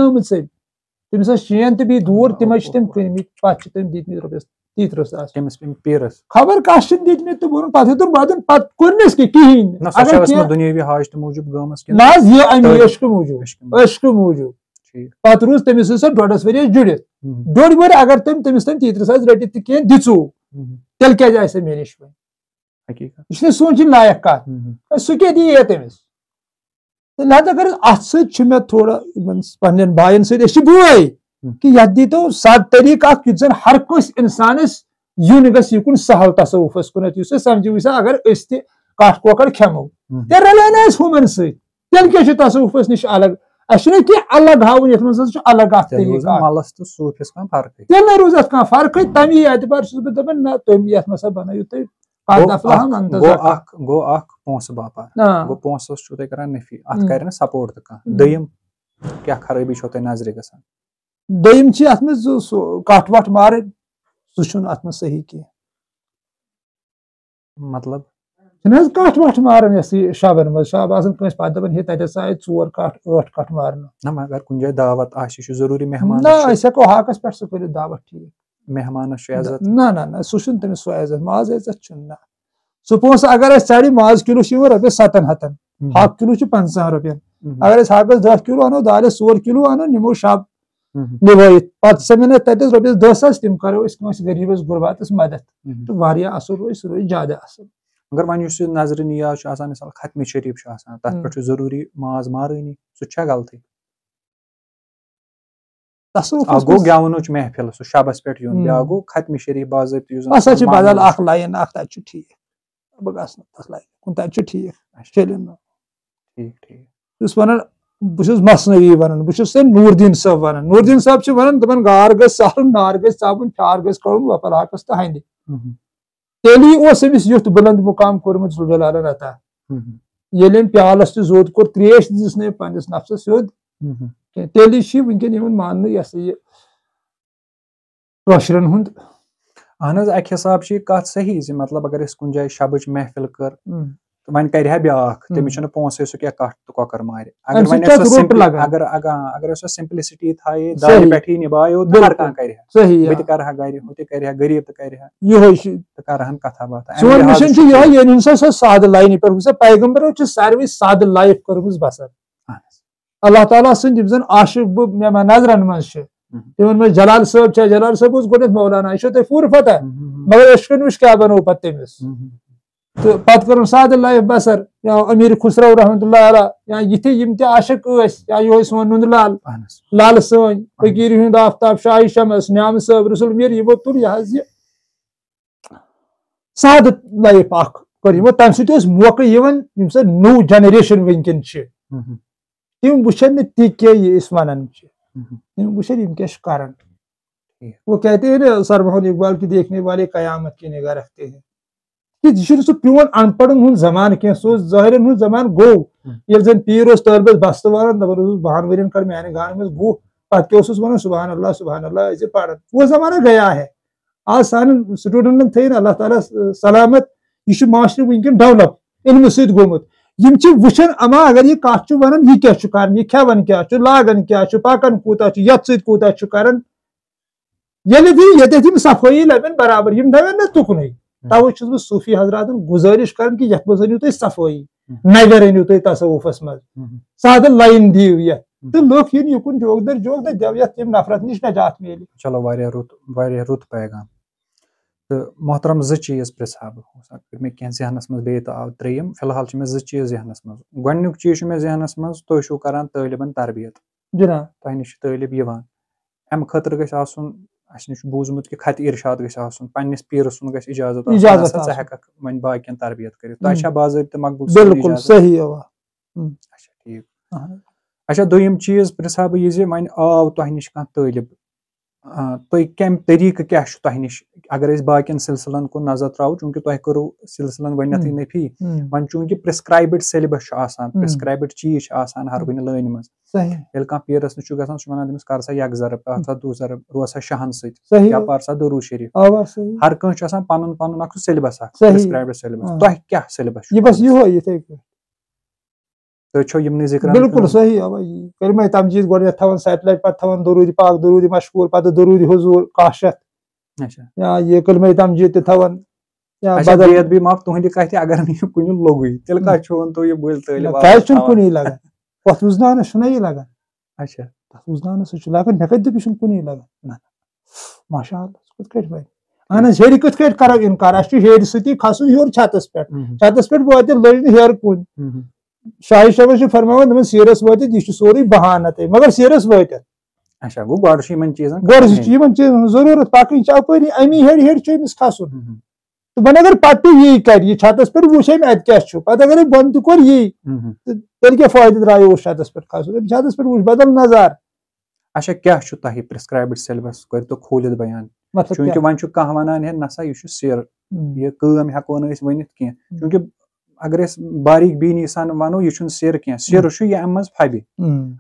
तमिस चेन तो बी दूर तम तम कन पे तम दित रपस 30 सास खबर कह दित तो बोल पे तो वदन पे कर्नस कहें
दुनियावी हाजत मूजूब
अश्क मूजूब पे रूज तमिस डोडस वरियस जुड़ित डोड वर अगर तमिस 30 सास रटित कह दिचु तेल क्या मे नश यह सोचन लायक कत सह क्या दी तमिस लिहाजा कर अत मे थोड़ा पन्न बायन सत बोय कि यह दी तो साद तरीक जन हर कस इंसानस युन गुन सहल तसव्वुफस कुन समझू सा अगर कट कोकर खेमो ते रलान हुमन सत क्या तसव्वुफस नश अलग अह अलग हावन ये अलग तेल रोज अत फर्क तमी एतबार बह दपान ना तुम ये मसा बनायु तुम
गो पोस बापार गो पोसस करान नफी अत कर सपोर्ट तो दयम क्या खराबी नजर गसान
दयम अत मे कट वट मार सह अत मे सही कह
मतलब
कट वट मारन शबन मज शब आसान कंस पे दपन हे तत आए 4 कट 8 कट मारन
ना मगर कुन जाय दावत आशि जरूरी मेहमान
ना ऐसे को हाकस पे सो कर दावत ठीक
मेहमान इज्जत
ना ना ना सो छुन तमिस सो इज्जत माज इज्जत छुन ना सो पोस अगर चढ़ी माज किलो रपस 700 हाक किलो 500 रुपयन अगर हाकस 10 किलो अनो दालस 4 किलो अनो निमो शब निभाइत पत समेन तत रपस 10,000 तिम करो गरीबस गुरबातस मदद तो वारिया असल रोज ज्यादा असल
मगर वन नजर नियाज मिसाल खत्म शरीफ तथ पे जरूरी माज मारनी सह गलती गो गेवनुच महफिल सह शबस पे ब्या गो खत्म शरीफ बाज़ाब्त
बदल अख लाइन अख तत ठीक बह गस तथ लाइन कुन तत ठीक चलिन
ठीक ठीक
वन बहुत मसनवी वन बहुत नूरदीन साहब वन नूरदीन साहब वन दपान गार ग सहन नार ग चाबन चार ग कड़न वपल हाकस तो हंद तेली अमिस युथ बुलंद मुकाम कोर्मुत जुलजलालन अता ये प्यालस तो जोत कोर त्रेश दिस ने पन्निस नफ्सस सोद तेली वनकन मान यह कशरन हुंद
अहन अक हिसाब कत सही मतलब अगर कुन जाए शबच महफिल कर तो वन कर ब्या तमिस पोसे सह क्या कट तो कॉकर मार अगर सिंपलिसिटी थाए दाल पे निभायो तो हर कह कर कर गर हु कर गरीब तो कर करहन कथा बात
सोन मिशन ये साद लाइन पे पैगंबर सारे साद लाइफ कर बसर अल्लाह ताला सन आशिक नजरन मज तिमन में जलाल साहब गोद मौलाना यह पूर पता मगर अशकन क्या बनो पे तमिस तो पत कर साद लाइफ बसर या अमीर खुसरो रहमतुल्लाह अलैह या ये यम त आशिक या यह सोन नुंद लाल लाल सन फकीर हिंद आफ्ताब शाही शमस न्याम साहब रसूल मीर यह तुल यह साद लाइफ कर तम सत मौका न्यू जनरेशन वनकन तम वुचन ती क्या वन तम वुचन क्या कर वो कहते हैं ना सरमोहन इकबाल की देखने वाले कयामत की निगाह रखते हैं कि यह प्रोन अनपढ़न हूं जमान कह सो जाहिरन हूं जमान गो ये जन पीर तलबस बस्त वन दपान 12 वन कर माने गान में गो पे वन सुबहान अल्लाह ऐसे पढ़न वो जमाना गया है आज सान स्टूडेंटन थे अल्लाह ताला सलामत यह माशरे वनकन डेवलप इल्म सत गोमुत वुचन अमा अगर यह कत वन यह क्या कर यह खेवन क्या लागन क्या पकन कूता ये सूता कर ये सफाई लबन बराबर यम दवन ना तुकन तवे बह सूफी हजरात गुजारिश कर कि ये मज अनु तुम सफाई नगर अनु तुम तसवुफस मज साद लाइन दिव ये तो लोग युकुन जोक दर देव यम नफरत निश नजात मिले
चलो रुत पैगाम तो मोहतरम चीज प्रिछा बह मे कह जहनस मज बे आव त्रेयम फिलहाल मे चीज जहनस मज गोडनुक चीज मे जहनस मज तुम छो करान तालिबन तरबियत
जनाब
तह निश तालिब यवान अम खतर गछ आसुन अस निश बूजमुत कि खत इरशाद गछ आसुन पन्निस पीर सुन गछ इजाजत ज हेकक वन बाकियन तरबियत करित तह छा बाज़ाब्त मकबूल
बिल्कुल सही
अच्छा ठीक अच्छा दोयम चीज प्रिछा बह यह वन आव तह निश कह तालिब तुम कम तरीक क्या तह निश अगर बाकियन सिलसिलन कुन नजर त्राव चूंकि तुम करो सिलसिलन गथी नफी वन चूंकि प्रिस्क्राइबड सिलेबस प्रिस्क्राइबड चीज हर कुन लाइन मज कह पीरस नश ग वन कर सा यक जरब कह सा दू जरब रोज सा शहन सया पर सा दरूद शरीफ हर कह पन पन सिलेबस प्रिस्क्राइबड सिलेबस तुम क्या सिलेबस
बिल्कुल सही कर तमजीद गो थवन सैटेलाइट पे थवन दरूद पाक दरूद मशहूर पे दरूद हुजूर काशत या ये कलमे तमजीद थवन या
बदल भी माफ तुहंदी कथ अगर नहीं कुन लोगुई तेल का छोन तो ये बोल तल
कह छुन कुनी लगन कथ उजनान छुना ये लगन
अच्छा
तथ उजनान छु लगन मे कद बिशन कुनी लगन ना माशाअल्लाह कत कट भाई अन हेर कत कट कर इनकार अस हेर सती खसु हेर छतस पे वात लज हेर कुन शाही शबस फरमान सीरस वात यह सोरे बहानत मगर सीरस वात
अच्छा गो गड चीजन
जरूरत पकन अपर अमी हेड़ हेड़ अमिस खसन तो वन अगर पे यी कर यह छतस पे वो अत क्या पे अगर बन तो कोर यी तेल क्या फायदे द्राय छतस पे खसन छतस पे वो बदल नजार
अच्छा क्या तह प्रिस्क्राइब्ड सिलेबस कर तो खोलित बयान चूंकि वन कह वन है नसा यह सिर यह हेको वन कह चूंकि अगर बारीक बीनी सान वनो यह सिर क्या सिर यह अम मज फबि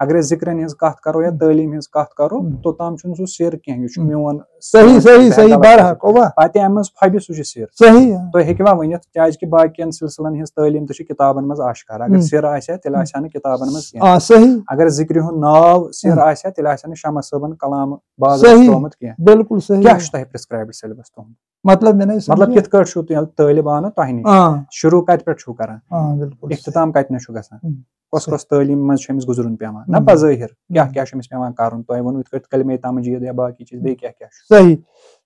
अगर जिक्रन हज कत करो या तालीम हज कत करो तोताम सह सिर क्या यह मोन
सही सही सही
पे अम मज फबि सह सिर
सही
तुम हेकवा वनित क्या बाकियन सिलसिलन हज तालीम तो किताबन मज आश्कार अगर सिर आसा तेल आसा न किताबन मज क्या
सही
अगर जिक्र हुंद नाव सिर आसा तेल आसा न शमस सबन कलाम बाज तोमुत क्या
बिल्कुल सही
क्या तह प्रिस्क्राइब्ड सिलेबस तुम
मतलब
कित तालिब आनो तह निश शुरू कत पे करान इख्तिताम कतन गसान कस कस तालीम मज गुजरन पेवान ना बज़ाहिर क्या क्या पेवान करन तुम वो इत कलमे तमजीद या बाकी चीज बे क्या क्या
सही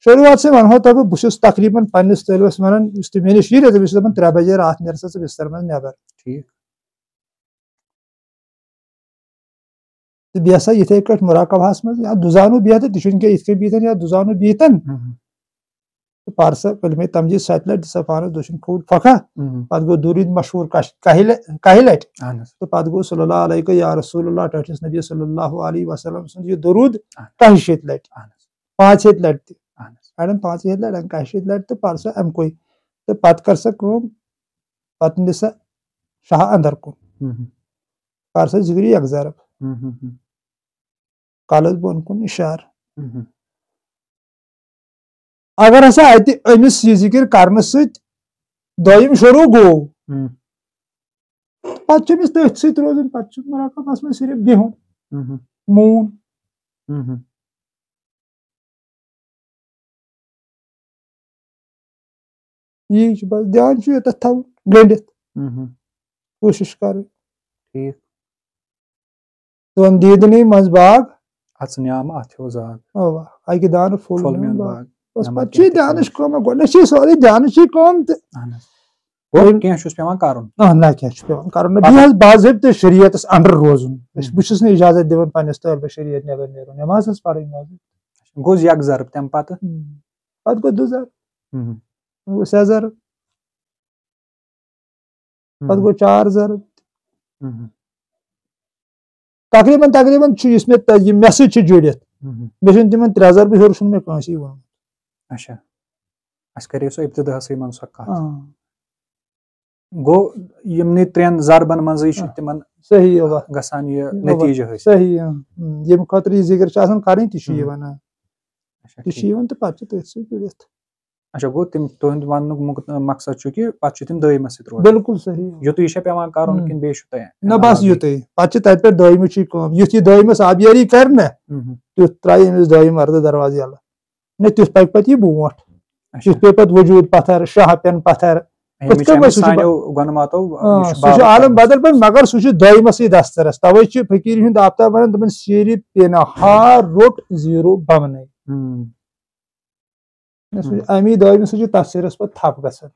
शुरुआत से वनो तब बहुत तकरीबन पन्निस तालिबस वन मे नश 3 बजे रात नेर सा बिस्तर मज नबर
ठीक
बह सा इथे कट मुराकबास मज या दुजानु बिहत तह इथ बीतन या दुजानु बीतन पारसा कलमे तमजीद 7 लट दिसा पान दोशन खोल फका पत गो दुरूद मशहूर कही लट तो पत गो सल्लल्लाहु अलैहि या रसूलुल्लाह टठिस नबी सल्लल्लाहु अलैहि वसल्लम सुन ये दुरूद 5 लट 5 लट अड़न 5 लट अड़न 5 लट तो पारसा अम कोई तो पत कर सा पत निसा शाह अंदर को पारसा जिगरी एक जरब कलस बोन कुन इशार अगर हसा अमिस यह जिक्र कर दोयम शुरू गो पे तथ सत रोजन पे मुराकबास में सिर्फ बिहुन मून यह बस ध्यान ये थव गंडित कोशिश कर तुम दीदनी मज बाग अक दान फुल बाग पे ध्यान गोड सोरे ध्यान कम बाज़ाब्त शरीयत अंडर रोजन बहुत इजाजत दिवान पन्निस तालिब शरीयत नबर नेरुन नमाज पढ़
गो एक जरब तम पत
गो 2 जरब गो 3 जरब पत गो 4 जरब तकरीबन तकरीबन मे मैसेज जुड़ित मे तिम 3 जरब हेर मे कंसी वो
अच्छा अस करे सो इब्तिदासी मन सो कत गो यमने 3 जरबन मज तिमन
सही
गसान ये नतीजा है
सही यम खतर जिक्र आसान करन ती वन तो पत तथ सत जुड़ित
अच्छा गो तिम तुहद वन मकसद कि पे तिम दयम सत रोज
बिल्कुल सही
युत पेवान कर बे
न बस युत पे तत दयमच कम युथ यह दयमस आबियारी कर न तुथ त्रा अमिस दयम अर्द दरवाज यल न तुथ पक पे बोट तुथ पे पे वजूद पत्थर शाह पेन पत्थर आलम बदल पे मगर सह दयमस दस्तरस तवे फकीर हुंद आफ्ताब वन दपन सिर पेनहा रोट जीरो बमन अमी दयम सह तफसीरस पे थप गसान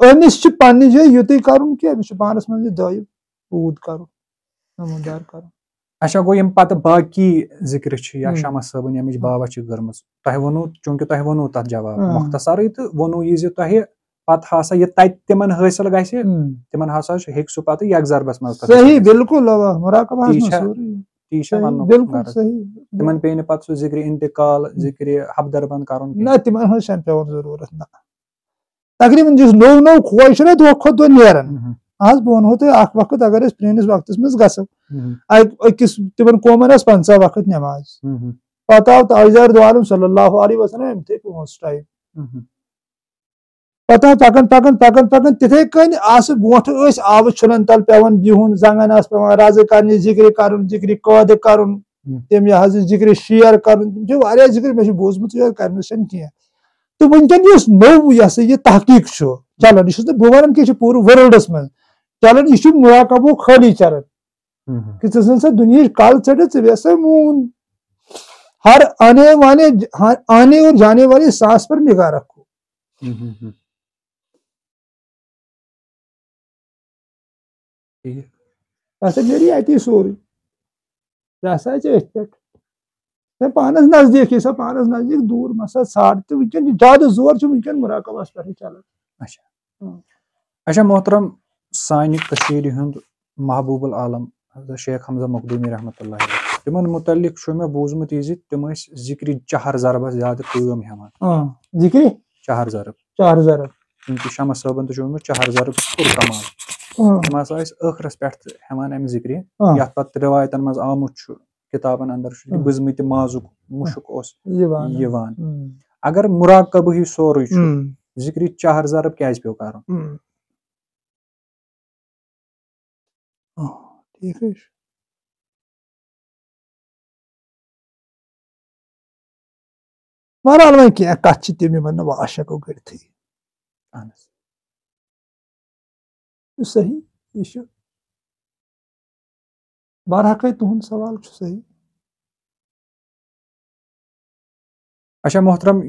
अमिस पन्ने जाए युत कर अमिस पानस मज दयम पूद कर नमदार कर
अच्छा गो यम पत बाकी जिक्र या शमस सबन यमिच बाबा गर्म तह वो चूंकि तह वो तथ जवाब मुख्तसर तो वो यह तह पत हसा यह तिमन हासिल गि तिमन हसा हेक सह पत एक जरबस मज
सही बिल्कुल
बिल्कुल सही तिमन पे पत सह जिक्र इंतकाल जिक्र हबदरबंद करन
ना तिमन हस पेवन जरूरत ना तकरीबन जिस नो नो खोज ना दो खुद नेरन आज बह वो तुम वक्त अगर प्रेनिस वक्त मज गस तिमन कौमन 50 वक्त नमाज पत आव ताजदार दो आलम सल्लल्लाहु अलैहि वसल्लम थे 5 टाइम पता पकन पकन पकन पकन तिथे कन आस बोट आव छुलन तल पेवन बिहुन जंगन आस पेवन राज कर जिक्र कद कर तम यह जिक्र शेयर कर जिक्र मे बोजमुत कर तो वनकन नो यह तहकीक चलन यह बह वन कि पूरे वर्ल्डस मज चलन यह मुराकबो खाली चलन कि सा दुनिया कल चढ़ सा मून हर आने और जाने वाली सांस पर निगाह रखो ऐसा मेरी अति सोरी पानस नजदीक यह पानस नजदीक दूर मसा साड़ तो वनकन ज्यादा जोर वनकन मुराकबास पे चलान
अच्छा मोहतरम सानि कशीर हुंद महबूबुल आलम शेख हमजा मखदूमी रहमतुल्लाह अलैह तिमन मुतल्लिक मे बूजमुत तिम जिक्र 4 जरबस ज्यादा काम हेवान
जिक्र
4 जरब क्योंकि शमस सबन तो चहर जरब पुर कमाल तम हसा ٲخرس पٮ۪ٹھ हेवान अमि जिक्र यथ पत्त रिवायतन मज आमुत किताबन अंदर बुझमत माजुक मुशक ओस यिवान अगर मुराकब ही सोरे जिक्र चहर जरब क्या पे कर
बहरहाल वह कह कत तम वाश हेको करित सही यह बरहक तुहद सवाल सही।
अच्छा मोहतरम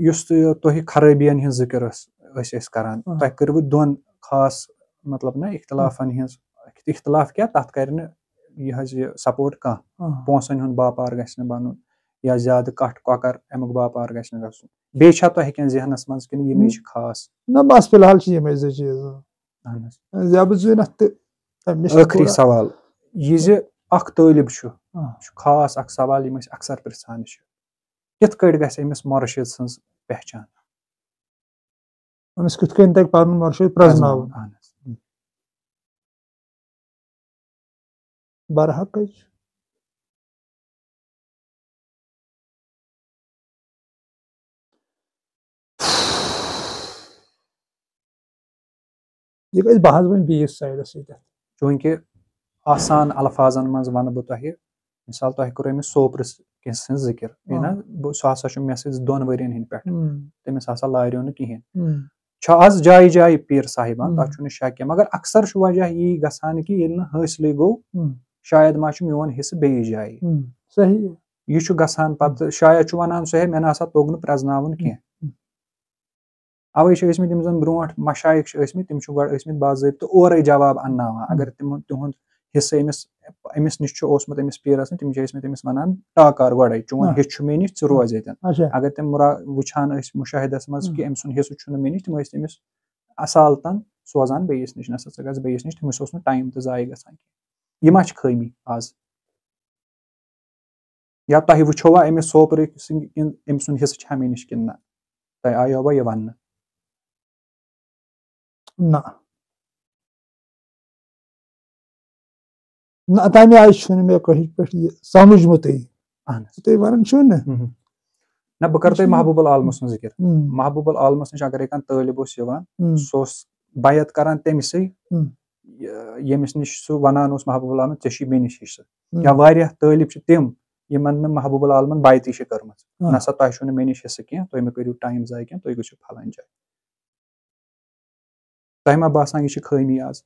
तुह खराबियन हज जिक्र करान तुह करव दोन खास मतलब ना इख्तलाफन हज इख्तलाफ क्या तथ कर यह सपोर्ट कह पोसन हूं बापार गि बन या ज्यादा कट कॉकर अमुक बापार गि बे तुह क्या जहनस मज कि यमे खास
ना बस फिलहाल यमे जो चीज
आखिरी सवाल यह तालिब खास सवाल यम अक्सर पृछान कित गस मुर्शिद सज पहचान
कित तक पन मुर्शिद प्रजनावन बरहक यह गई बहस वन बीस साइड
चूंकि आसान अल्फाजन मज वन बह तुह मिसाल तुह कर अमिस सोपर सज जिक्र ना सह मे सज 2 वरियन हिंद पे तमिस हसा लारियो न कहें आज जाय जाय पीर साहिबान तथ शक मगर अक्सर वजह यी गसान कि हासिल गो शायद मा मोन हिस्स बेयि जाय
सही
यह गसान पत शायद वनान सह मे ना तोग न प्रजनावन कह अवे यम जन ब्रोट मशाइक तम गड बाज़ाब्त और जवाब अन्नावान अगर तिहुंद हिस्से अमिस निश ओसमुत अमिस पीरस तम अमिस वनान टाकार गडे चोन हिस्स मे निश रोज ये अगर तम वुछान मुशाहिदस मज कि अम सुन हिस्स मे निश तम तमिस असालतन सोजान बेयिस निश नसा गस बेयिस निश तमिस ओस टाइम तो जाय गसान यह मा खमी आज या तुह वुछोवा अमिस सोपर अम सुन हिस्स मे निश कि ना तुह आयोवा यह वन
ना ना तमें आय मे पे समझमुत तुम वन
ना बह कर महबूबुल आलम सज जिक्र महबूबुल आलमस निश अगर तालिब सह बैत करान तमिस यमिस निश सह वनान महबूबुल आलम ऐ मे निश हिस्स या वारिया तालिब तम यमन महबूबुल आलमन बैती कर्म नसा तुह मे निश हिस्स कह तुम करू टाइम जाय कह तुम गो फलान जाय तुह मा बासान यह खमी आज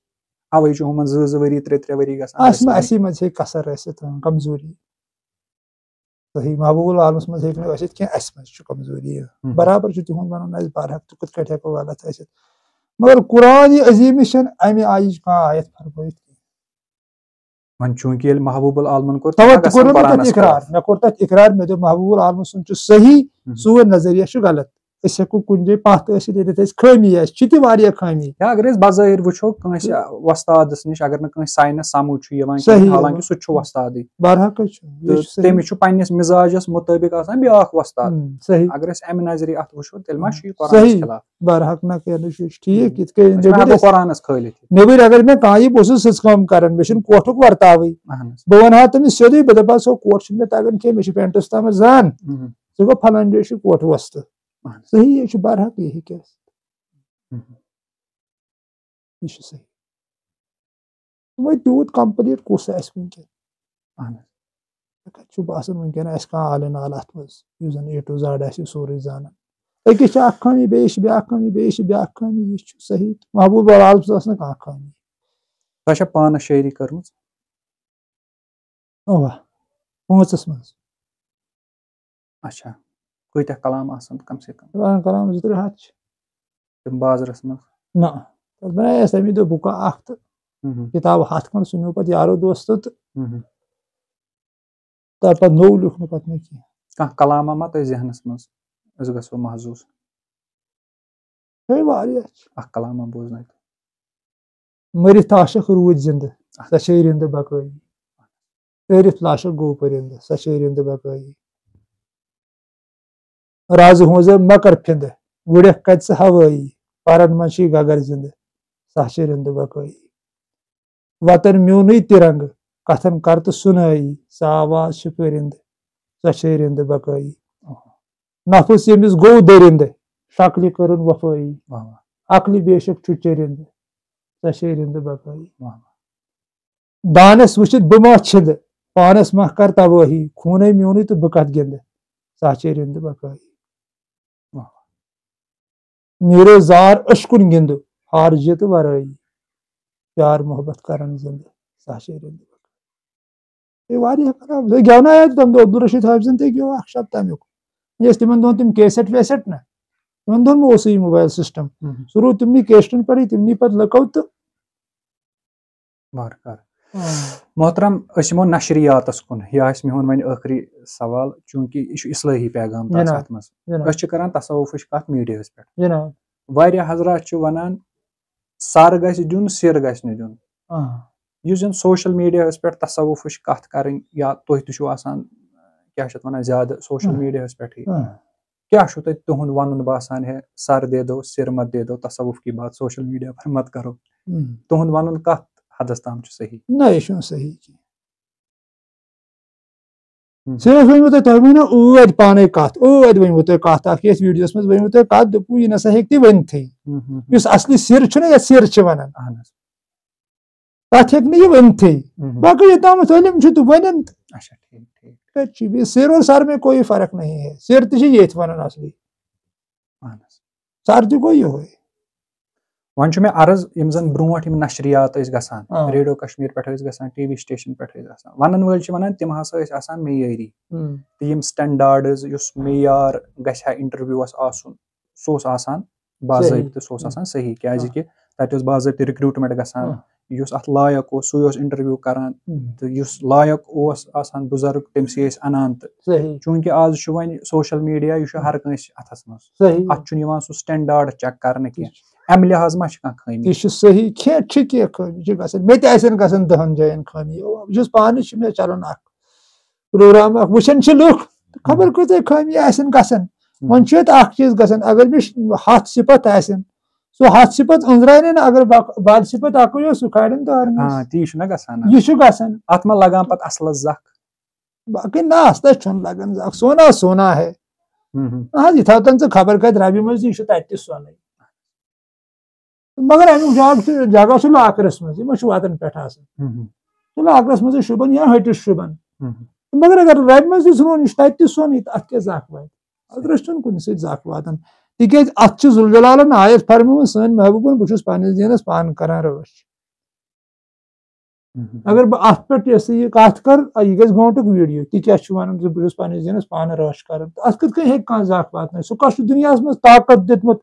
अवे हुमन 2 वरी 3 वरी
गसी कसर कमजोरी सही महबूबुल आलमस मज कह कमजोरी बराबर तुहद वन बरहक तो कत हेको गलत मगर कुरान अजीम अमे आय आयत फरमायत
वन चूंकि महबूबुल आलमन
इकरार मे कोर तथ इकरार मे दो महबूबुल आलम सुन सही सोन नजरिया गलत हेको कुन जाय पथ खमी खमी
अगर बज़ाहिर वो वस्ताद निश अगर साइनस समझ हालांकि सह वस्ताद तमिस पन्निस मिजाजस मुताबिक ब्या वस्ताद अगर अमि नजरि अत वो तेल मा खिलाफ
बरहक ना ठीक
कुरानस खलित
नबर अगर मे कह बह सज कम कर मे कोठुक वर्ताव बह वन तमिस सोदे बह दपा सो कोट मे तगन कह मे पेंटस तम जान सह गो फलान जाय कोट वस्त सही यह बरहक यह क्या सही वो तूत कंप्लीट कुस वनकन बासान वनकन आल इन आल अत मज ए टू जेड सोरे जान अकिस खमी ब्या खमी ब्या खमी यह सही महबूब आलम कह खमी
तुह पान शायरी कर्म
अवा 5 मज
अच्छा कत कलाम कम से
कम कलाम 2-3 हथ
तम बाजरस मज
ना बनाया तमी दो बुक तो किताब हथ खंड सुनो पे यारो दोस्तों तो नो लिखन पे मे
कह कलामा मा तुम जहनस मज गो महजूस कलामा बोजन
मरित आशक रूद जिंद सशे रिंद बकई तारिफ लाशक गो परिंद सशे रिंद बकई राज होज मकर फिंद वुड़क कत हवाई पारन मं गगर जिंद सह रिंद बकई वतन म्यून तिरंग कथन कर तो सुनई सा आवाज परिंद सह रिंद बकई नफस यमिस गो दरिंद शक्ल कर वफाई अकल बेशक चरिंद सह रिंद बकई दानस वुचित बह मा छिद पानस मह कर तबाही खून म्यून तो बह कत गिंद सह रिंद बकई मेरे जार अशकुन गिंद हार जीत वरई प्यार मोहब्बत करन जिंद सह रिंद बकई गेवना तम अब्दुल-रशीद हाफिजन ते गेव अख शब तमिक तिमन दोन तिम कैसेट वैसेट ना तिमन दोन ओस मोबाइल सिस्टम सह रू तिमनी कैसेटन पे तिमनी पे लको तो
मोहतरम यमो नशरियात कुन यह मेहन वन आखिरी सवाल चूंकि यह इस्लाही पैगाम कर तसव्वुफ कत मीडिया पे वारिया हजरात वनान सर गस दिन सिर गस दिन यह सोशल मीडिया पे तसव्वुफ कत कर या तुह क्या वन ज्यादा सोशल मीडिया पे क्या तुहद वन बासान है सर दे दो सिर मत दे दो तसव्वुफ की बात सोशल मीडिया पर मत करो तुहद वन कत हदस ताम सही
ना यह सही सिर्फ वो तुम वन ऊद पाने कत ऊद वो तुम कत वीडियोस मज वो तुम कत दपू यह नसा हे वनथ असली सिर या सिर वन तथ हे वनथ बाकी तम तलिम तो वन सिर और सर में कोई फर्क नहीं है सिर ये वन असली सर तो गो ये
वन मे अर्ज यम जन ब्रोट नशरियात गसान रेडियो कश्मीर पे गसान टीवी स्टेशन पे वन वल वन तिम हसा मेयरी तो यम स्टैंडर्ड्स युस मेयार गसा इंटरव्यूस आसन सो आसान बाज़ाबित सो आसान सही क्या तत बाज़ाबित रिक्रूटमेंट गसान युस अत लायक हो सु इंटरव्यू करान तो युस लायक ओस आसान बुजुर्ग तमसी अनान तो चूंकि आज वन सोशल मीडिया यह हर कंस अथस मज अत सह स्टैंडर्ड चेक करने की अम लिहाज मा खमी
यह सही कह खमी मे तहन 10 जायन खमी बस पान मे चलान प्रोग्राम वुचान लुख खबर कत खमी गसन वन चीज गसन अगर मे 7 सिपत सो 7 सिपत अंजरान ना अगर बद सिपत अक सह खड़न
यह
गसन
अत मा लगान पत असल जख
बाकी ना तन लगन जख सोना सोना है हाँ यह थन खबर कत रबि मज यह तत सोन मगर अमुक जगह सह लाकरस मज वतन पे लाकरस मज शुबन या हटिस शुबन मगर अगर रबि मज सोन तत सोन अत क्या जख वात अदरस कुन जख वातान तिक अत जुलजलालन आयत फरम सन महबूबन बहुत पन्नस दीनस पान करान रश अगर बह अत पे कत कर यह गई गोटुक वीडियो ती क्या वन बहुत पन्नस दीनस पान रश कर अत कत हे जख वात सह कस दुनिया मज ताकत दितमुत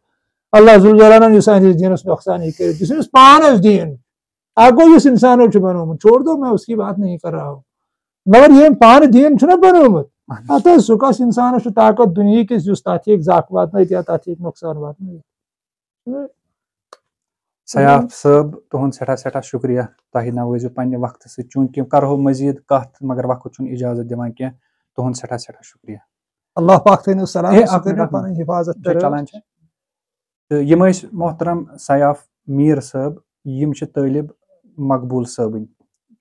अल्लाह जुलजलालन सानिस दीनस नुकसान कर पान दीन अगो इस इंसानों बनोमुत छोड़ दो मैं उसकी बात नहीं कर रहा हूँ मगर ये पान दीन बनोमुत अत सह कस इंसान ताकत दुनिया किस तथ जख वात या तथ नुकसान वात
सयाफ साहब तुहद सठा शुक्रिया तह नवाजो पन्ने वक्त से चूंकि करो मजीद कत मगर वक्त इजाजत दिवान कह तुहद सठा शुक्रिया
अल्लाह पाक थो सलामत हिफाजत
चलान तो यम मोहतरम सयाफ मीर साहब यम तालिब मकबूल साहबन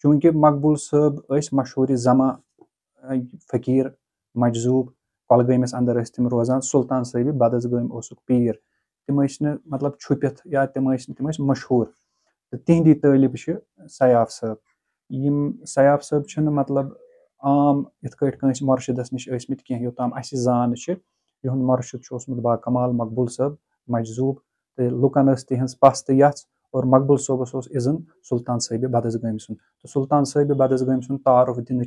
चूंकि मकबूल साहब मशहूर जमा फकीर मजजूब कलगमस अंदर तम रोजान सुल्तान साहब बदसगाम पीर तम मतलब छुपित या तम मशहूर तो तिहदी तालिब सयाफ साहब यम सयाफ साहब मतलब आम इत मुर्शिदस निश कह योताम अस जान यहद मुर्शिद बाकमाल मकबूल साहब मजजूब तो लुकन तिहज पस तो यथ और मकबूल साहबस इज़न सुल्तान साहब बदसगाम सुन तो सुल्तान साहब बदसगाम सुन तारुफ दिन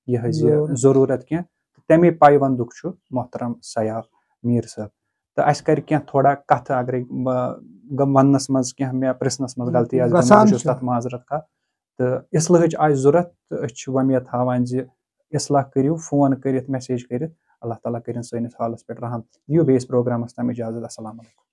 यह जरूरत कह तमे पाइवंदुक मोहतरम सयाफ मीर साहब तो अस कर थोड़ा कथ अगर वनस मज कह मे प्रश्नस मज गलती तथ माजरत खा तो इस्लाहच आज जरूरत तो वमेद हावान इस्लाह करियो फोन कर मैसेज कर अल्लाह ताला कर सैनिस हालस पे रहम दियो बेस प्रोग्रामस तम इजाजत अस्सलाम वालेकुम।